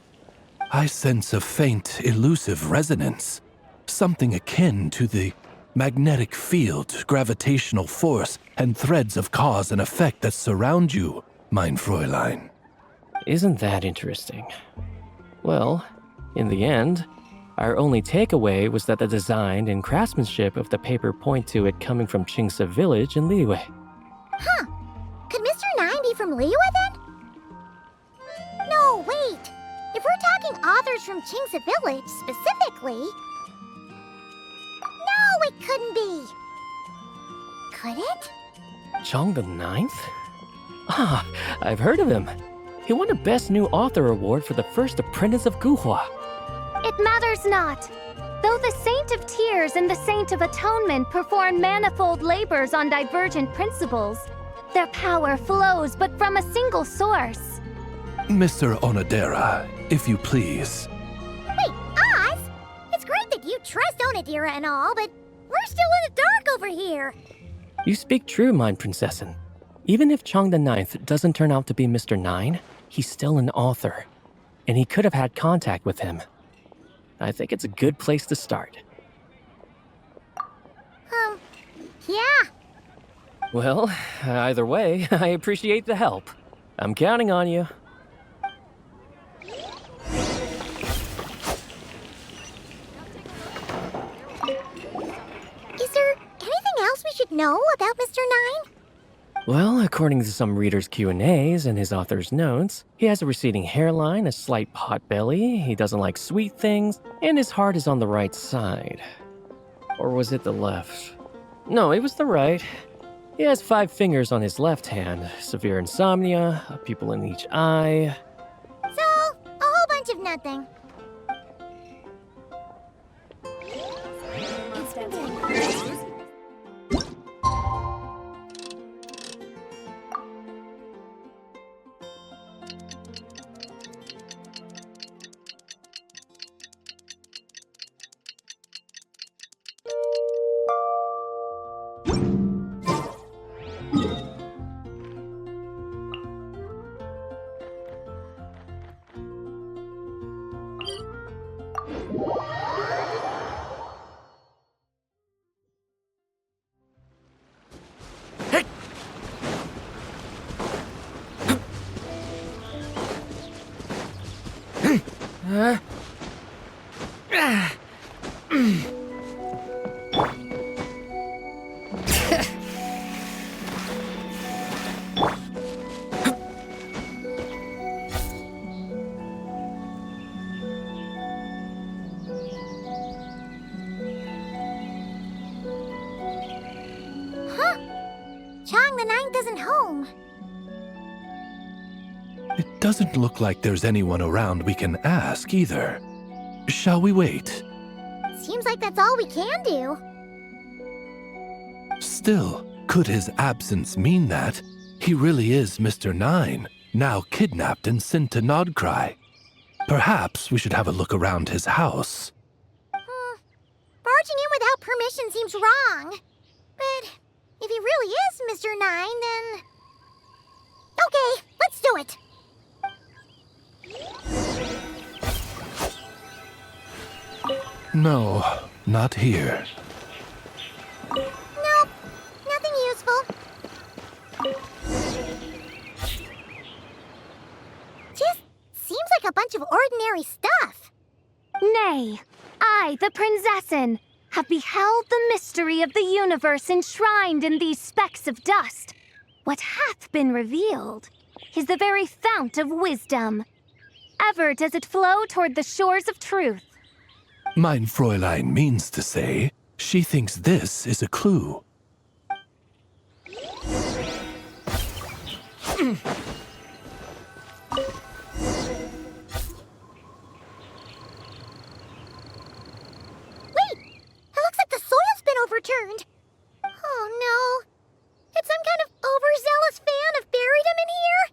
I sense a faint, elusive resonance. Something akin to the magnetic field, gravitational force, and threads of cause and effect that surround you, mein Fräulein. Isn't that interesting? Well, in the end, our only takeaway was that the design and craftsmanship of the paper point to it coming from Qingce village in Liyue. Huh. Could Mr. Nine be from Liyue then? No, wait. If we're talking authors from Qingce village specifically... No, it couldn't be. Could it? Chong the Ninth? Ah, I've heard of him. He won a Best New Author award for the first apprentice of Guhua. It matters not. Though the Saint of Tears and the Saint of Atonement perform manifold labors on divergent principles, their power flows but from a single source. Mr. Onodera, if you please. Wait, Oz? It's great that you trust Onodera and all, but We're still in the dark over here. You speak true, Mind Princessin. Even if Chong the Ninth doesn't turn out to be Mr. Nine, he's still an author, and he could have had contact with him. I think it's a good place to start. Yeah. Well, either way, I appreciate the help. I'm counting on you. Is there anything else we should know about Mr. Nine? Well, according to some readers' Q&As and his author's notes, he has a receding hairline, a slight pot belly, he doesn't like sweet things, and his heart is on the right side. Or was it the left? No, it was the right. He has 5 fingers on his left hand, severe insomnia, a pupil in each eye. So, a whole bunch of nothing. Chong the Ninth isn't home. It doesn't look like there's anyone around we can ask either. Shall we wait? Seems like that's all we can do. Still, could his absence mean that he really is Mr. Nine, now kidnapped and sent to Nodkrai? Perhaps we should have a look around his house. Barging in without permission seems wrong. But if he really is Mr. Nine, then... Okay, let's do it. No, not here. Nope, nothing useful. Just seems like a bunch of ordinary stuff. Nay, I, the Princessin, have beheld the mystery of the universe enshrined in these specks of dust. What hath been revealed is the very fount of wisdom. Ever does it flow toward the shores of truth. Mein Fräulein means to say, she thinks this is a clue. Overturned. Oh no. Did some kind of overzealous fan have buried him in here?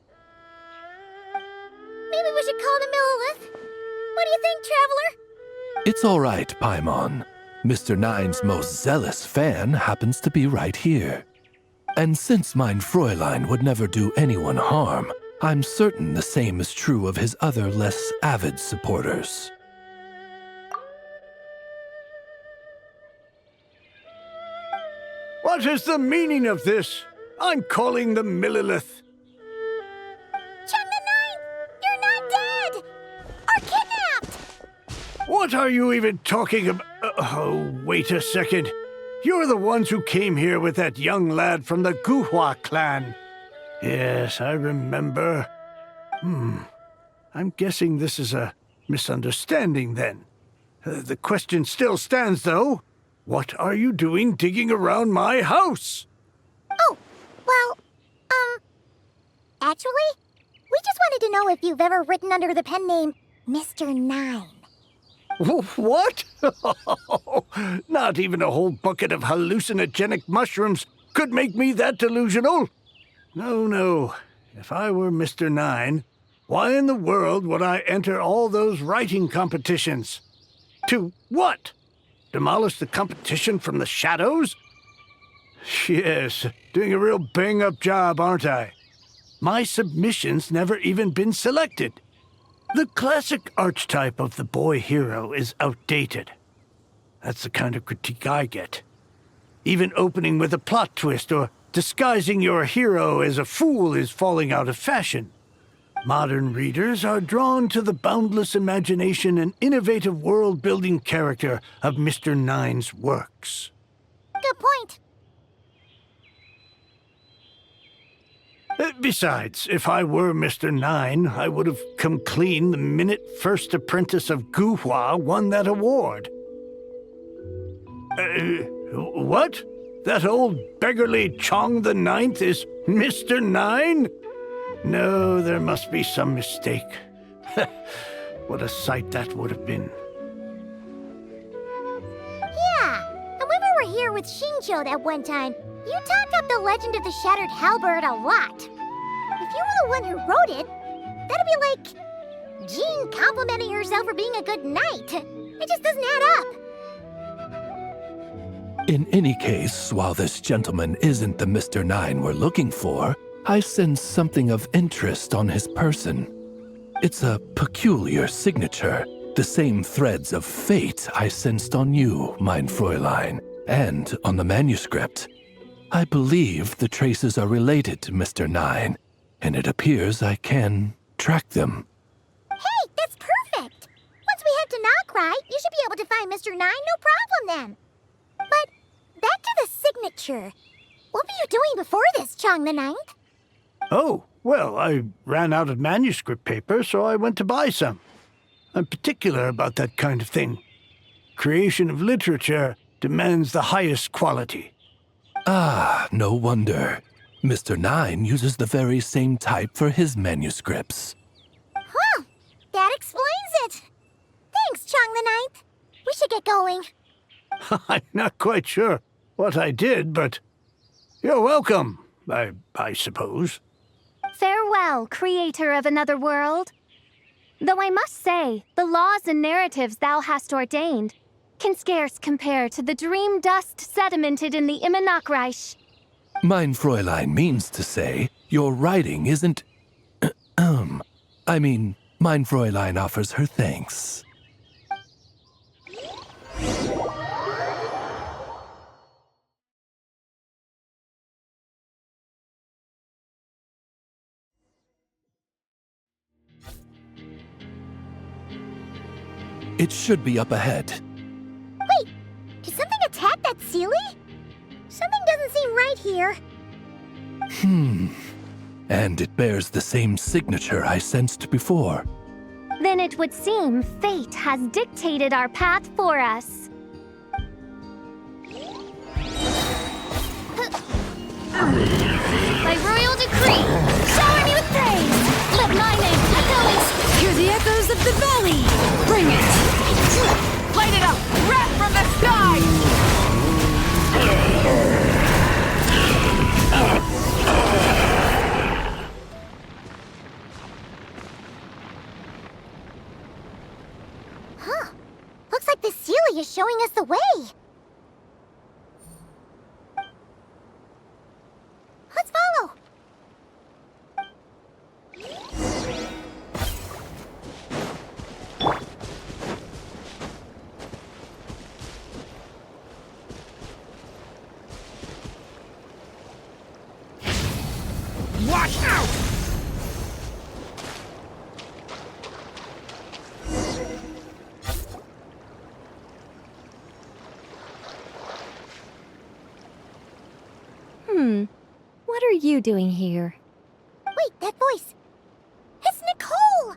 Maybe we should call the Millilith. What do you think, Traveler? It's all right, Paimon. Mr. Nine's most zealous fan happens to be right here. And since Mein Fräulein would never do anyone harm, I'm certain the same is true of his other less avid supporters. What is the meaning of this? I'm calling the Millilith. Chong the Ninth! You're not dead! Or kidnapped! What are you even talking about? Oh, wait a second. You're the ones who came here with that young lad from the Guhua clan. Yes, I remember. I'm guessing this is a misunderstanding then. The question still stands, though. What are you doing digging around my house? Oh, well, actually, we just wanted to know if you've ever written under the pen name Mr. Nine. What? Not even a whole bucket of hallucinogenic mushrooms could make me that delusional. No. If I were Mr. Nine, why in the world would I enter all those writing competitions? To what? Demolish the competition from the shadows? Yes, doing a real bang-up job, aren't I? My submission's never even been selected. The classic archetype of the boy hero is outdated. That's the kind of critique I get. Even opening with a plot twist or disguising your hero as a fool is falling out of fashion. Modern readers are drawn to the boundless imagination and innovative world-building character of Mr. Nine's works. Good point. Besides, if I were Mr. Nine, I would have come clean the minute First Apprentice of Guhua won that award. What? That old beggarly Chong the Ninth is Mr. Nine? No, there must be some mistake. What a sight that would have been. Yeah, and when we were here with Shinjo that one time, you talked up the legend of the Shattered Halberd a lot. If you were the one who wrote it, that'd be like Jean complimenting herself for being a good knight. It just doesn't add up. In any case, while this gentleman isn't the Mr. Nine we're looking for, I sense something of interest on his person. It's a peculiar signature, the same threads of fate I sensed on you, mein Fräulein, and on the manuscript. I believe the traces are related to Mr. Nine, and it appears I can track them. Hey, that's perfect! Once we head to Krai, you should be able to find Mr. Nine, no problem then. But back to the signature. What were you doing before this, Chong the Ninth? Oh, well, I ran out of manuscript paper, so I went to buy some. I'm particular about that kind of thing. Creation of literature demands the highest quality. Ah, no wonder. Mr. Nine uses the very same type for his manuscripts. Huh, that explains it. Thanks, Chong the Ninth. We should get going. I'm not quite sure what I did, but you're welcome, I suppose. Farewell, creator of another world. Though I must say, the laws and narratives thou hast ordained can scarce compare to the dream dust sedimented in the Immenachreich. Mein Fräulein means to say, your writing isn't... I mean, mein Fräulein offers her thanks. It should be up ahead. Wait, did something attack that Sealy? Something doesn't seem right here. And it bears the same signature I sensed before. Then it would seem fate has dictated our path for us. By royal decree, shower me with praise! Let my name echoes! Hear the echoes of the valley! Bring it! Light it up! Wrath from the sky! Huh. Looks like the Sealy is showing us the way. Let's follow. Watch out! What are you doing here? Wait, that voice. It's Nicole!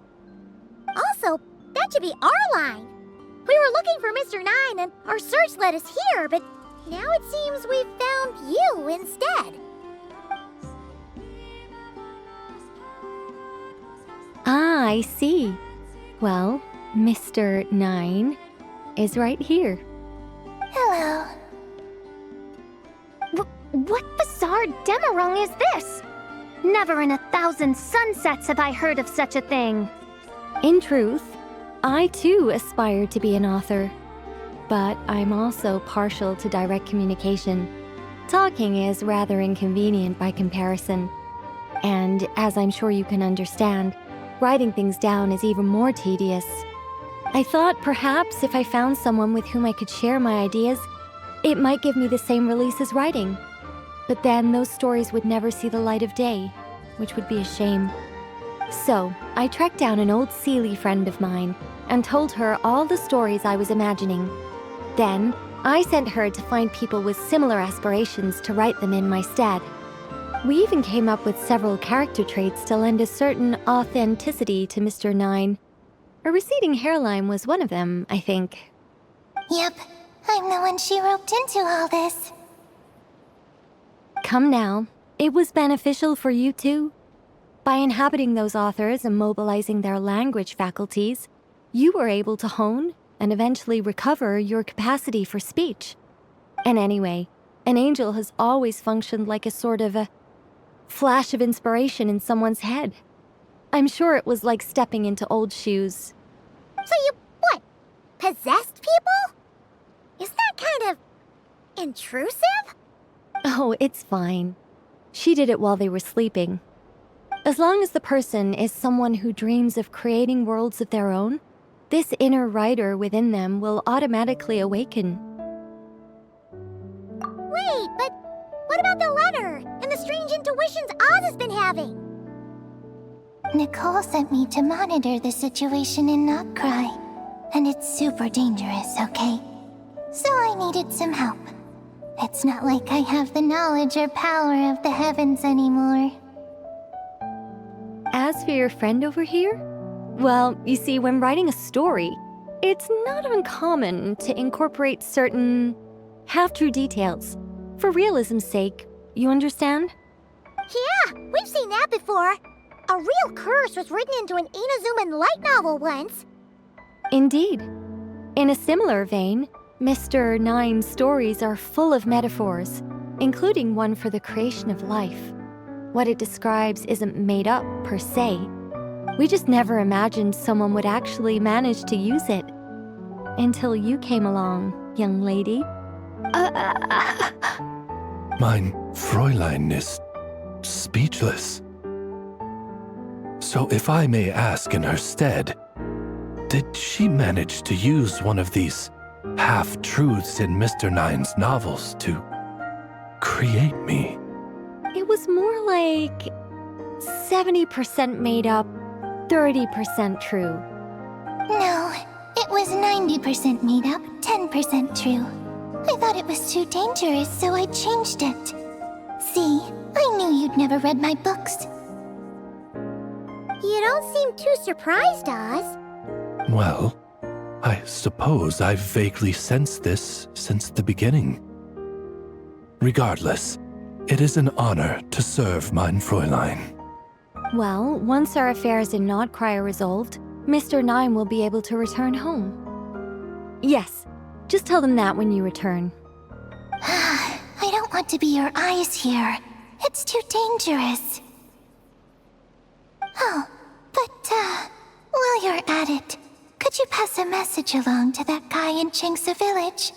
Also, that should be our line. We were looking for Mr. Nine and our search led us here, but now it seems we've found you instead. Ah, I see. Well, Mr. Nine is right here. Hello. What bizarre demarung is this? Never in 1,000 sunsets have I heard of such a thing. In truth, I too aspired to be an author. but I'm also partial to direct communication. Talking is rather inconvenient by comparison. And as I'm sure you can understand, writing things down is even more tedious. I thought perhaps if I found someone with whom I could share my ideas, it might give me the same release as writing. But then those stories would never see the light of day, which would be a shame. So, I tracked down an old Seelie friend of mine and told her all the stories I was imagining. Then, I sent her to find people with similar aspirations to write them in my stead. We even came up with several character traits to lend a certain authenticity to Mr. 9. A receding hairline was one of them, I think. Yep, I'm the one she roped into all this. Come now, it was beneficial for you too. By inhabiting those authors and mobilizing their language faculties, you were able to hone and eventually recover your capacity for speech. And anyway, an angel has always functioned like a sort of a flash of inspiration in someone's head. I'm sure it was like stepping into old shoes. So you, what, possessed people? Isn't that kind of intrusive? Oh, it's fine. She did it while they were sleeping. As long as the person is someone who dreams of creating worlds of their own, this inner writer within them will automatically awaken. Wait, but what about the letter and the strange intuitions Oz has been having? Nicole sent me to monitor the situation in Krai, and it's super dangerous, okay? So I needed some help. It's not like I have the knowledge or power of the heavens anymore. As for your friend over here, well, you see, when writing a story, it's not uncommon to incorporate certain half-true details. For realism's sake, you understand? Yeah, we've seen that before. A real curse was written into an Inazuman light novel once. Indeed. In a similar vein, Mr. 9's stories are full of metaphors, including one for the creation of life. What it describes isn't made up, per se. We just never imagined someone would actually manage to use it. Until you came along, young lady. Mein Fräulein is speechless. So if I may ask in her stead, did she manage to use one of these half-truths in Mr. 9's novels to create me? It was more like 70% made up, 30% true. No, it was 90% made up, 10% true. I thought it was too dangerous, so I changed it. See, I knew you'd never read my books. You don't seem too surprised, Oz. Well, I suppose I've vaguely sensed this since the beginning. Regardless, it is an honor to serve mein Fräulein. Well, once our affairs in Krai are resolved, Mr. 9 will be able to return home. Yes, just tell them that when you return. I don't want to be your eyes here. It's too dangerous. Oh, but, while you're at it, could you pass a message along to that guy in Chingsa village?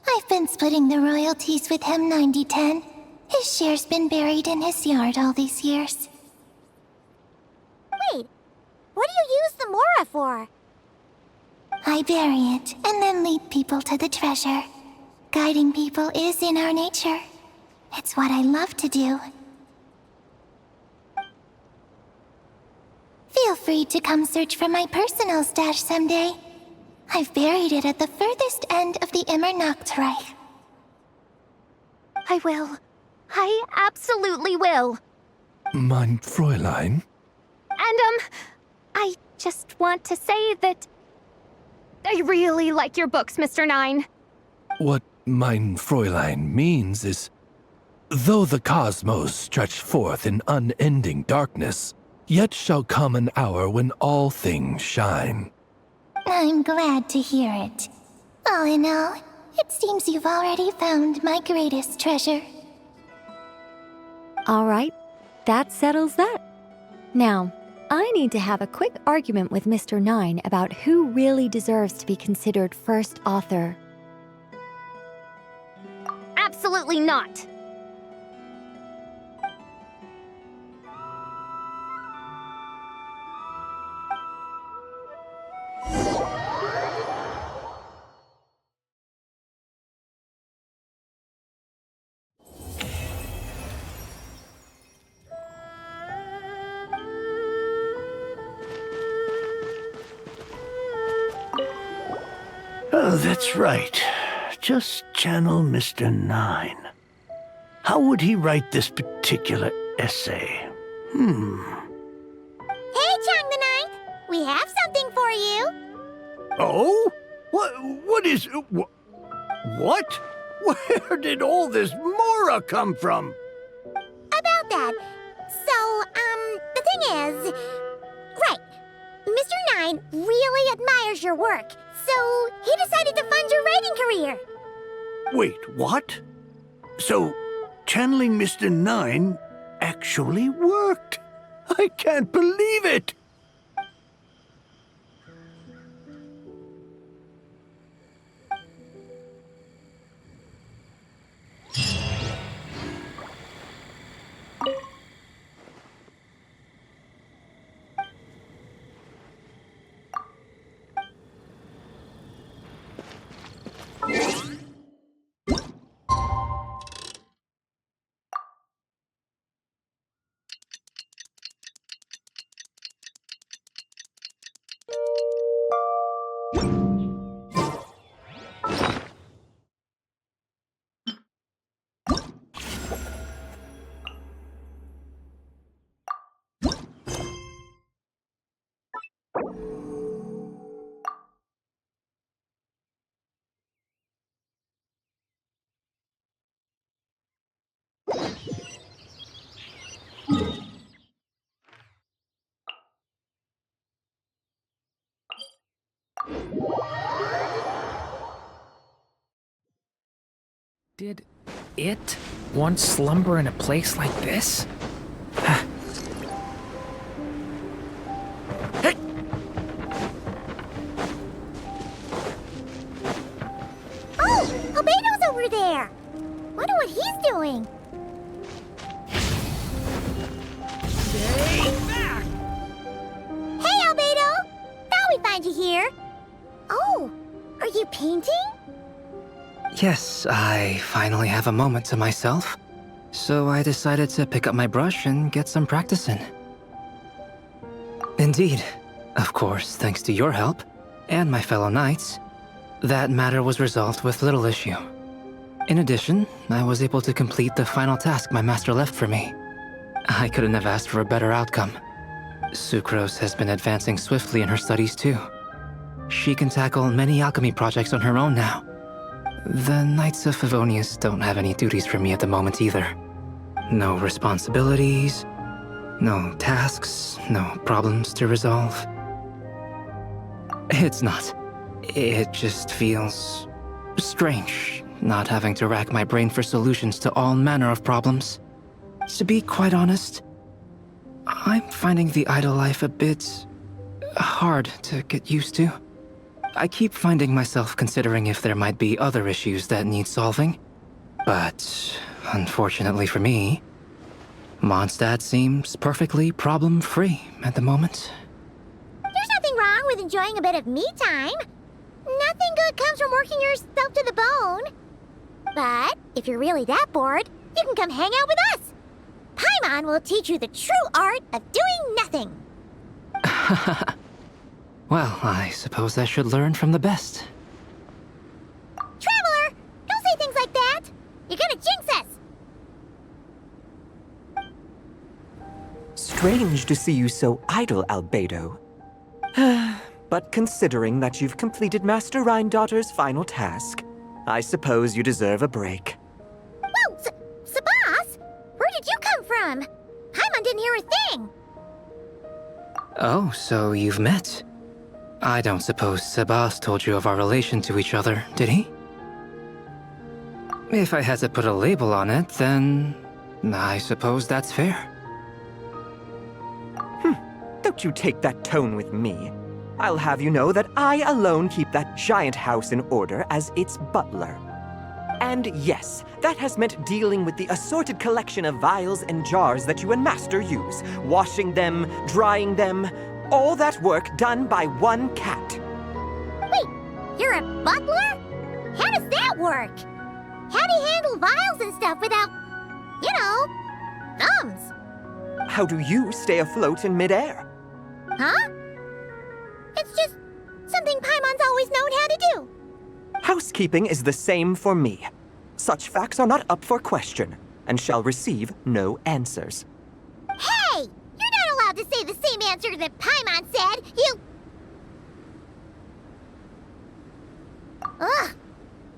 I've been splitting the royalties with him 90-10. His share's been buried in his yard all these years. Wait, what do you use the Mora for? I bury it, and then lead people to the treasure. Guiding people is in our nature. It's what I love to do. Feel free to come search for my personal stash someday. I've buried it at the furthest end of the Immernachtreich. I will. I absolutely will. Mein Fräulein? And, I just want to say that I really like your books, Mr. 9. What mein Fräulein means is, though the cosmos stretch forth in unending darkness, yet shall come an hour when all things shine. I'm glad to hear it. All in all, it seems you've already found my greatest treasure. All right, that settles that. Now, I need to have a quick argument with Mr. 9 about who really deserves to be considered first author. Absolutely not! Oh, that's right. Just channel Mr. Nine. How would he write this particular essay? Hey, Chang the Ninth! We have something for you! Oh? What is... What? Where did all this Mora come from? About that. So, the thing is... Right. Mr. Nine really admires your work, so he decided to fund your writing career. Wait, what? So, channeling Mr. Nine actually worked? I can't believe it! Did it once slumber in a place like this? Hey! Oh! Albedo's over there! Wonder what he's doing. Stay back! Hey, Albedo! Thought we'd find you here. Oh, are you painting? Yes, I finally have a moment to myself, so I decided to pick up my brush and get some practice in. Indeed. Of course, thanks to your help, and my fellow knights, that matter was resolved with little issue. In addition, I was able to complete the final task my master left for me. I couldn't have asked for a better outcome. Sucroce has been advancing swiftly in her studies too. She can tackle many alchemy projects on her own now. The Knights of Favonius don't have any duties for me at the moment either. No responsibilities, no tasks, no problems to resolve. It's not. It just feels strange, not having to rack my brain for solutions to all manner of problems. To be quite honest, I'm finding the idle life a bit hard to get used to. I keep finding myself considering if there might be other issues that need solving. But, unfortunately for me, Mondstadt seems perfectly problem-free at the moment. There's nothing wrong with enjoying a bit of me time. Nothing good comes from working yourself to the bone. But, if you're really that bored, you can come hang out with us. Paimon will teach you the true art of doing nothing. Well, I suppose I should learn from the best. Traveler! Don't say things like that! You're gonna jinx us! Strange to see you so idle, Albedo. But considering that you've completed Master Rhinedottir's final task, I suppose you deserve a break. Whoa! Sabas? Where did you come from? Paimon didn't hear a thing! Oh, so you've met? I don't suppose Sabas told you of our relation to each other, did he? If I had to put a label on it, then I suppose that's fair. Don't you take that tone with me. I'll have you know that I alone keep that giant house in order as its butler. And yes, that has meant dealing with the assorted collection of vials and jars that you and Master use, washing them, drying them, all that work done by one cat. Wait, you're a butler? How does that work? How do you handle vials and stuff without, thumbs? How do you stay afloat in midair? Huh? It's just something Paimon's always known how to do. Housekeeping is the same for me. Such facts are not up for question, and shall receive no answers. Hey! You're not allowed to say the same answer that Paimon said! Ugh!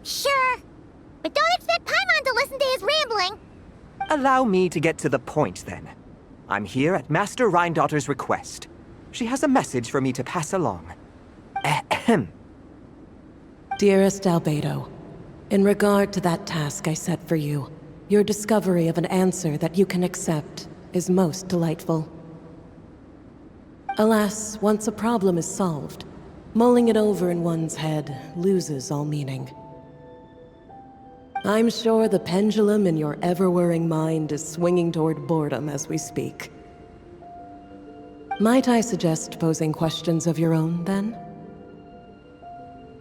Sure. But don't expect Paimon to listen to his rambling! Allow me to get to the point, then. I'm here at Master Rhinedottir's request. She has a message for me to pass along. Ahem. Dearest Albedo, in regard to that task I set for you, your discovery of an answer that you can accept is most delightful. Alas, once a problem is solved, mulling it over in one's head loses all meaning. I'm sure the pendulum in your ever-whirring mind is swinging toward boredom as we speak. Might I suggest posing questions of your own, then?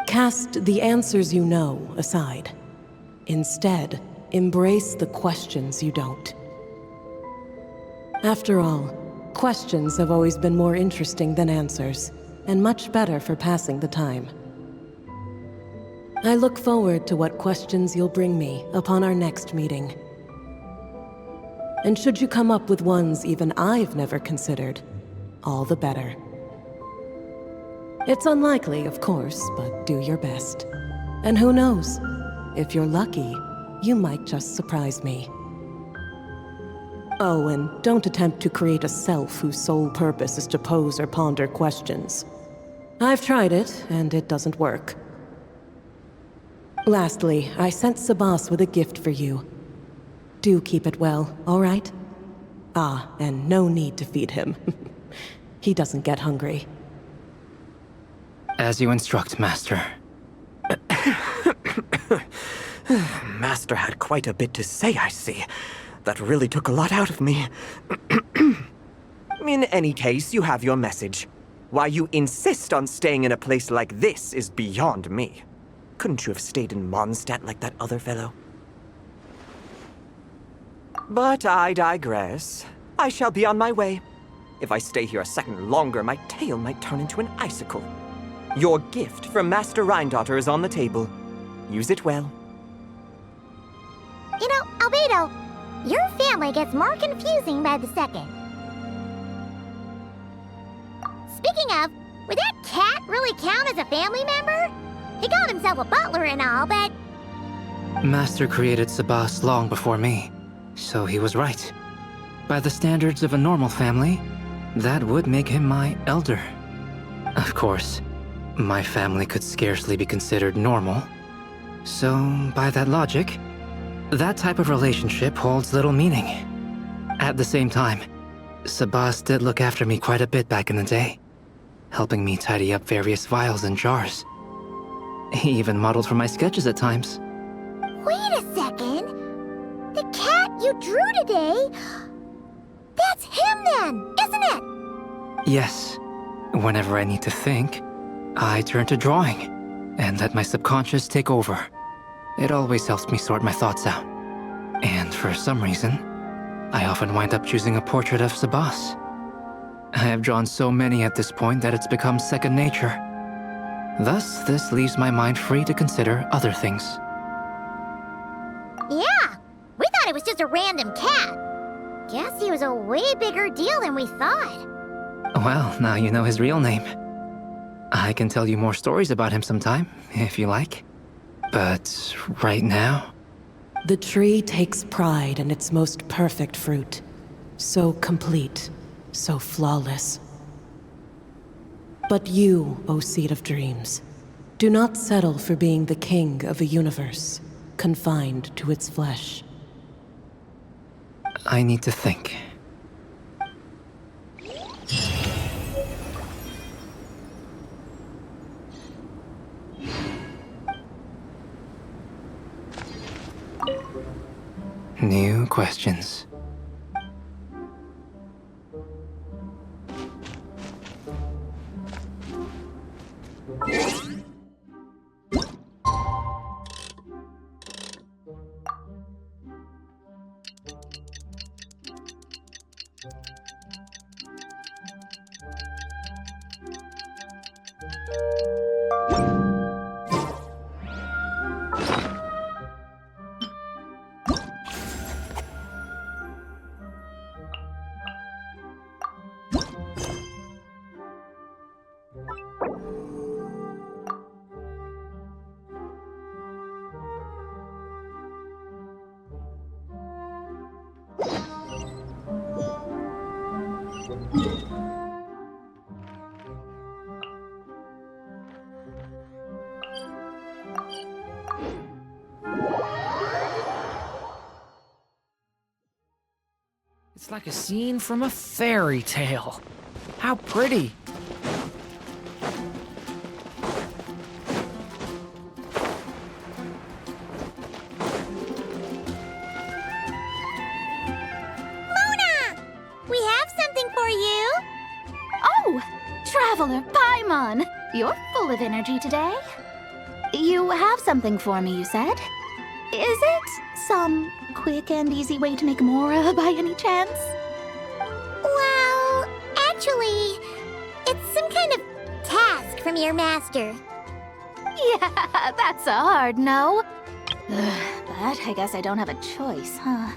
Cast the answers you know aside. Instead, embrace the questions you don't. After all, questions have always been more interesting than answers, and much better for passing the time. I look forward to what questions you'll bring me upon our next meeting. And should you come up with ones even I've never considered, all the better. It's unlikely, of course, but do your best. And who knows? If you're lucky, you might just surprise me. Oh, and don't attempt to create a self whose sole purpose is to pose or ponder questions. I've tried it, and it doesn't work. Lastly, I sent Sabas with a gift for you. Do keep it well, all right? Ah, and no need to feed him. He doesn't get hungry. As you instruct, Master. Master had quite a bit to say, I see. That really took a lot out of me. In any case, you have your message. Why you insist on staying in a place like this is beyond me. Couldn't you have stayed in Mondstadt like that other fellow? But I digress. I shall be on my way. If I stay here a second longer, my tail might turn into an icicle. Your gift from Master Rhinedottir is on the table. Use it well. Albedo, your family gets more confusing by the second. Speaking of, would that cat really count as a family member? He called himself a butler and all, but... Master created Sabas long before me, so he was right. By the standards of a normal family, that would make him my elder. Of course, my family could scarcely be considered normal. So, by that logic, that type of relationship holds little meaning. At the same time, Sabas did look after me quite a bit back in the day, helping me tidy up various vials and jars. He even modeled for my sketches at times. Wait a second. The cat you drew today... That's him then, isn't it? Yes. Whenever I need to think, I turn to drawing and let my subconscious take over. It always helps me sort my thoughts out. And for some reason, I often wind up choosing a portrait of Sabas. I have drawn so many at this point that it's become second nature. Thus, this leaves my mind free to consider other things. Yeah, we thought it was just a random cat. Guess he was a way bigger deal than we thought. Well, now you know his real name. I can tell you more stories about him sometime, if you like. But right now... The tree takes pride in its most perfect fruit. So complete, so flawless. But you, O Seed of Dreams, do not settle for being the king of a universe, confined to its flesh. I need to think. New questions. It's like a scene from a fairy tale. How pretty. We have something for you. Oh, Traveler Paimon, you're full of energy today. You have something for me, you said? Is it some quick and easy way to make Mora by any chance? Well, actually, it's some kind of task from your master. Yeah, that's a hard no. But I guess I don't have a choice, huh?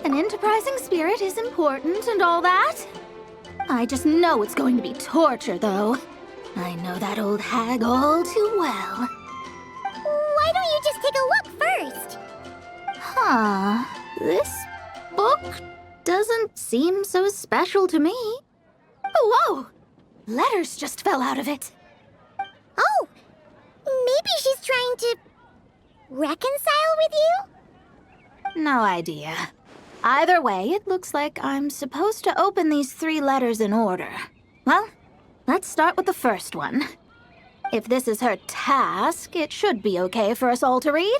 An enterprising spirit is important and all that. I just know it's going to be torture, though. I know that old hag all too well. Why don't you just take a look first? Huh. This book doesn't seem so special to me. Oh, whoa! Letters just fell out of it. Oh, maybe she's trying to reconcile with you? No idea. Either way, it looks like I'm supposed to open these 3 letters in order. Well, let's start with the first one. If this is her task, it should be okay for us all to read.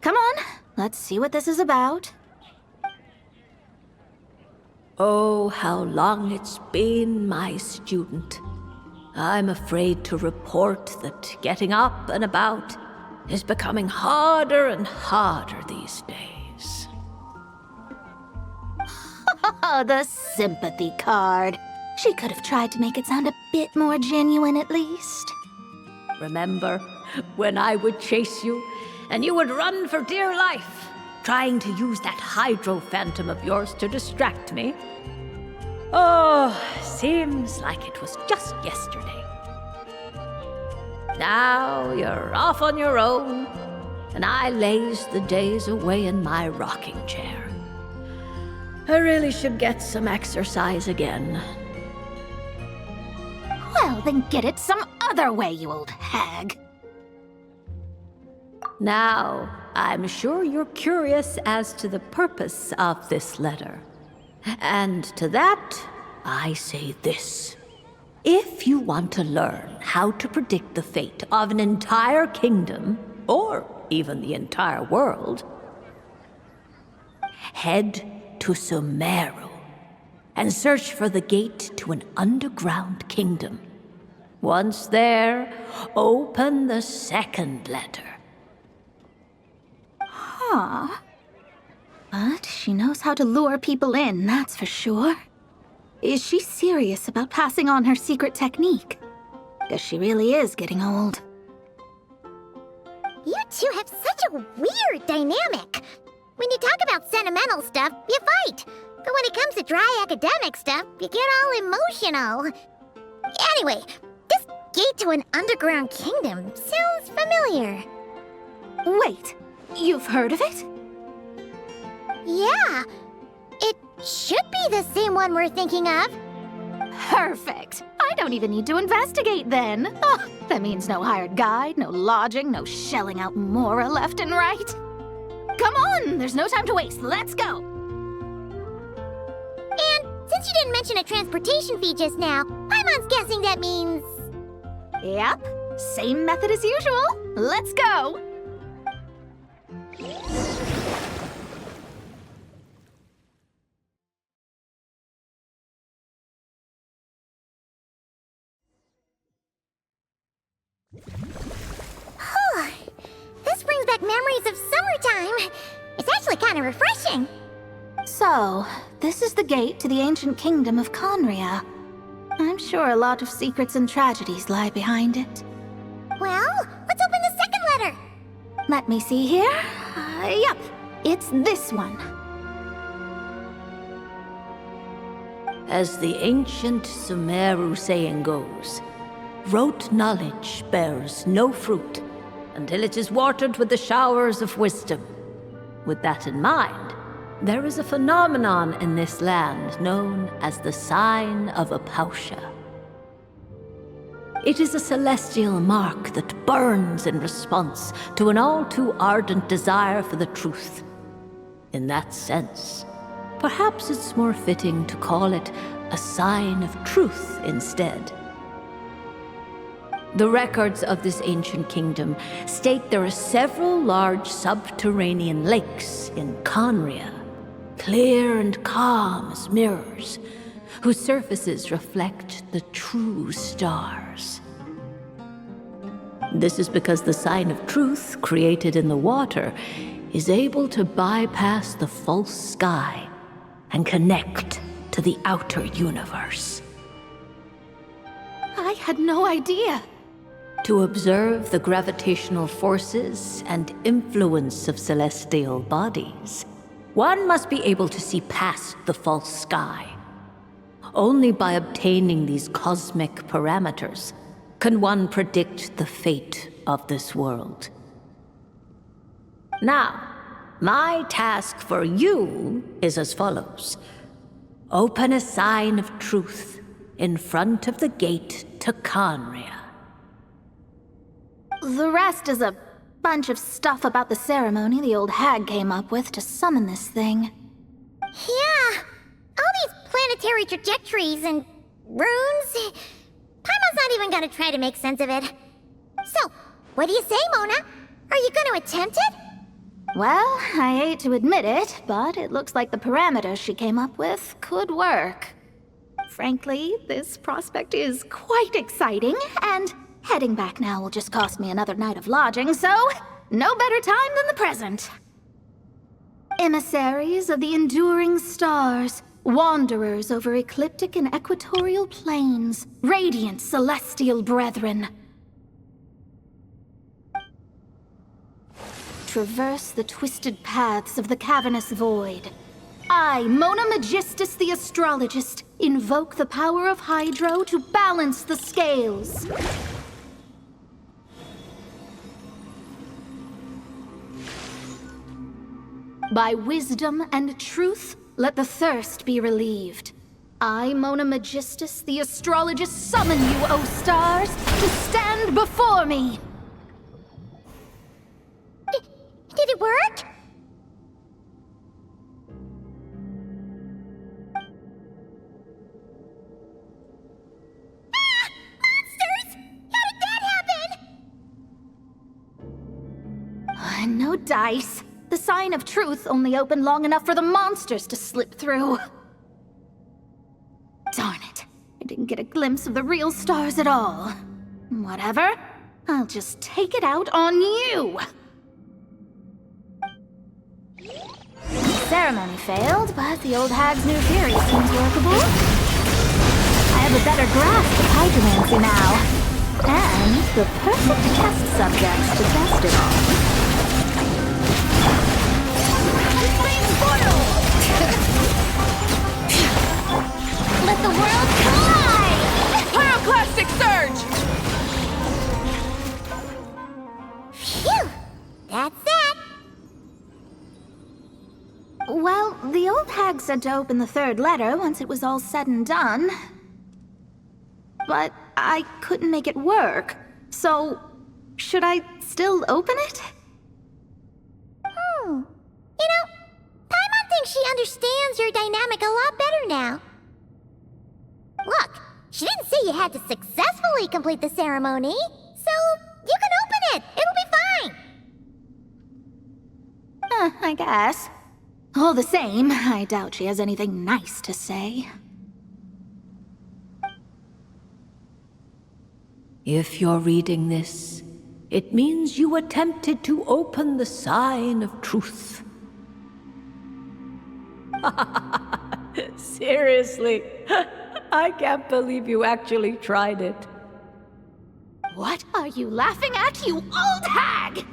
Come on, let's see what this is about. Oh, how long it's been, my student. I'm afraid to report that getting up and about is becoming harder and harder these days. Oh, the sympathy card. She could have tried to make it sound a bit more genuine at least. Remember when I would chase you and you would run for dear life, trying to use that hydro phantom of yours to distract me? Oh, seems like it was just yesterday. Now you're off on your own, and I laze the days away in my rocking chair. I really should get some exercise again. Well, then get it some other way, you old hag. Now, I'm sure you're curious as to the purpose of this letter. And to that, I say this. If you want to learn how to predict the fate of an entire kingdom, or even the entire world, head to Sumeru and search for the gate to an underground kingdom. Once there, open the second letter. Huh. But she knows how to lure people in, that's for sure. Is she serious about passing on her secret technique? Guess she really is getting old. You two have such a weird dynamic. When you talk about sentimental stuff, you fight. But when it comes to dry academic stuff, you get all emotional. Anyway, this gate to an underground kingdom sounds familiar. Wait, you've heard of it? Yeah. It should be the same one we're thinking of. Perfect. I don't even need to investigate then. Oh, that means no hired guide, no lodging, no shelling out Mora left and right. Come on, there's no time to waste. Let's go. And since you didn't mention a transportation fee just now, Paimon's guessing that means... Yep, same method as usual. Let's go. memories of summertime. It's actually kind of refreshing. So, this is the gate to the ancient kingdom of Khaenriah. I'm sure a lot of secrets and tragedies lie behind it. Well, let's open the second letter. Let me see here. Yep, it's this one. As the ancient Sumeru saying goes, rote knowledge bears no fruit until it is watered with the showers of wisdom. With that in mind, there is a phenomenon in this land known as the Sign of Apausha. It is a celestial mark that burns in response to an all-too ardent desire for the truth. In that sense, perhaps it's more fitting to call it a sign of truth instead. The records of this ancient kingdom state there are several large subterranean lakes in Khaenriah, clear and calm as mirrors, whose surfaces reflect the true stars. This is because the sign of truth created in the water is able to bypass the false sky and connect to the outer universe. I had no idea. To observe the gravitational forces and influence of celestial bodies, one must be able to see past the false sky. Only by obtaining these cosmic parameters can one predict the fate of this world. Now, my task for you is as follows. Open a sign of truth in front of the gate to Khaenriah. The rest is a bunch of stuff about the ceremony the old hag came up with to summon this thing. Yeah, all these planetary trajectories and runes. Paimon's not even gonna try to make sense of it. So, what do you say, Mona? Are you gonna attempt it? Well, I hate to admit it, but it looks like the parameters she came up with could work. Frankly, this prospect is quite exciting, and heading back now will just cost me another night of lodging, so no better time than the present. Emissaries of the enduring stars, wanderers over ecliptic and equatorial plains, radiant celestial brethren. Traverse the twisted paths of the cavernous void. I, Mona Magistus the Astrologist, invoke the power of Hydro to balance the scales. By wisdom and truth, let the thirst be relieved. I, Mona Magistus, the Astrologist, summon you, O stars, to stand before me! Did it work? Ah! Monsters! How did that happen? No dice. The sign of truth only opened long enough for the monsters to slip through. Darn it. I didn't get a glimpse of the real stars at all. Whatever. I'll just take it out on you. The ceremony failed, but the old hag's new theory seems workable. I have a better grasp of hydromancy now. And the perfect test subject to test it on. Let the world collide! Pyroclastic surge! Phew! That's that! Well, the old hag said to open the third letter once it was all said and done. But I couldn't make it work, so should I still open it? You know, Paimon thinks she understands your dynamic a lot better now. Look, she didn't say you had to successfully complete the ceremony, so you can open it. It'll be fine. I guess. All the same, I doubt she has anything nice to say. If you're reading this, It means you attempted to open the sign of truth. Seriously, I can't believe you actually tried it. What are you laughing at, you old hag?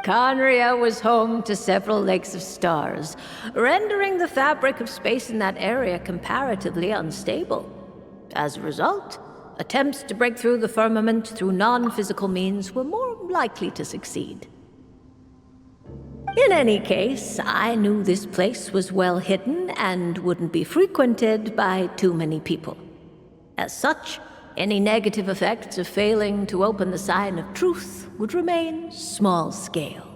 Khaenriah was home to several lakes of stars, rendering the fabric of space in that area comparatively unstable. As a result, attempts to break through the firmament through non-physical means were more likely to succeed. In any case, I knew this place was well hidden and wouldn't be frequented by too many people. As such, any negative effects of failing to open the sign of truth would remain small scale.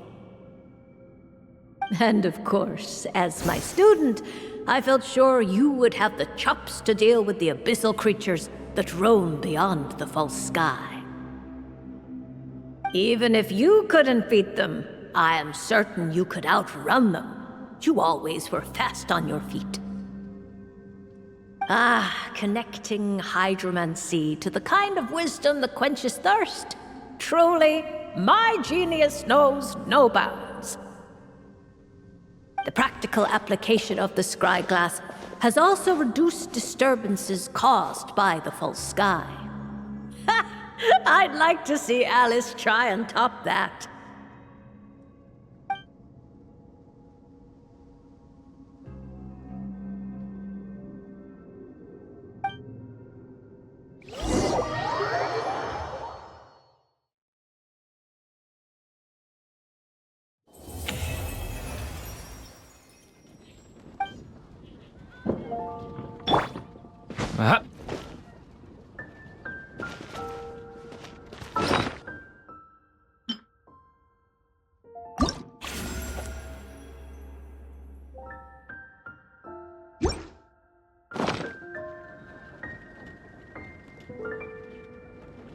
And of course, as my student, I felt sure you would have the chops to deal with the abyssal creatures that roam beyond the false sky. Even if you couldn't beat them, I am certain you could outrun them. You always were fast on your feet. Connecting hydromancy to the kind of wisdom that quenches thirst. Truly, my genius knows no bounds. The practical application of the scry glass has also reduced disturbances caused by the false sky. I'd like to see Alice try and top that.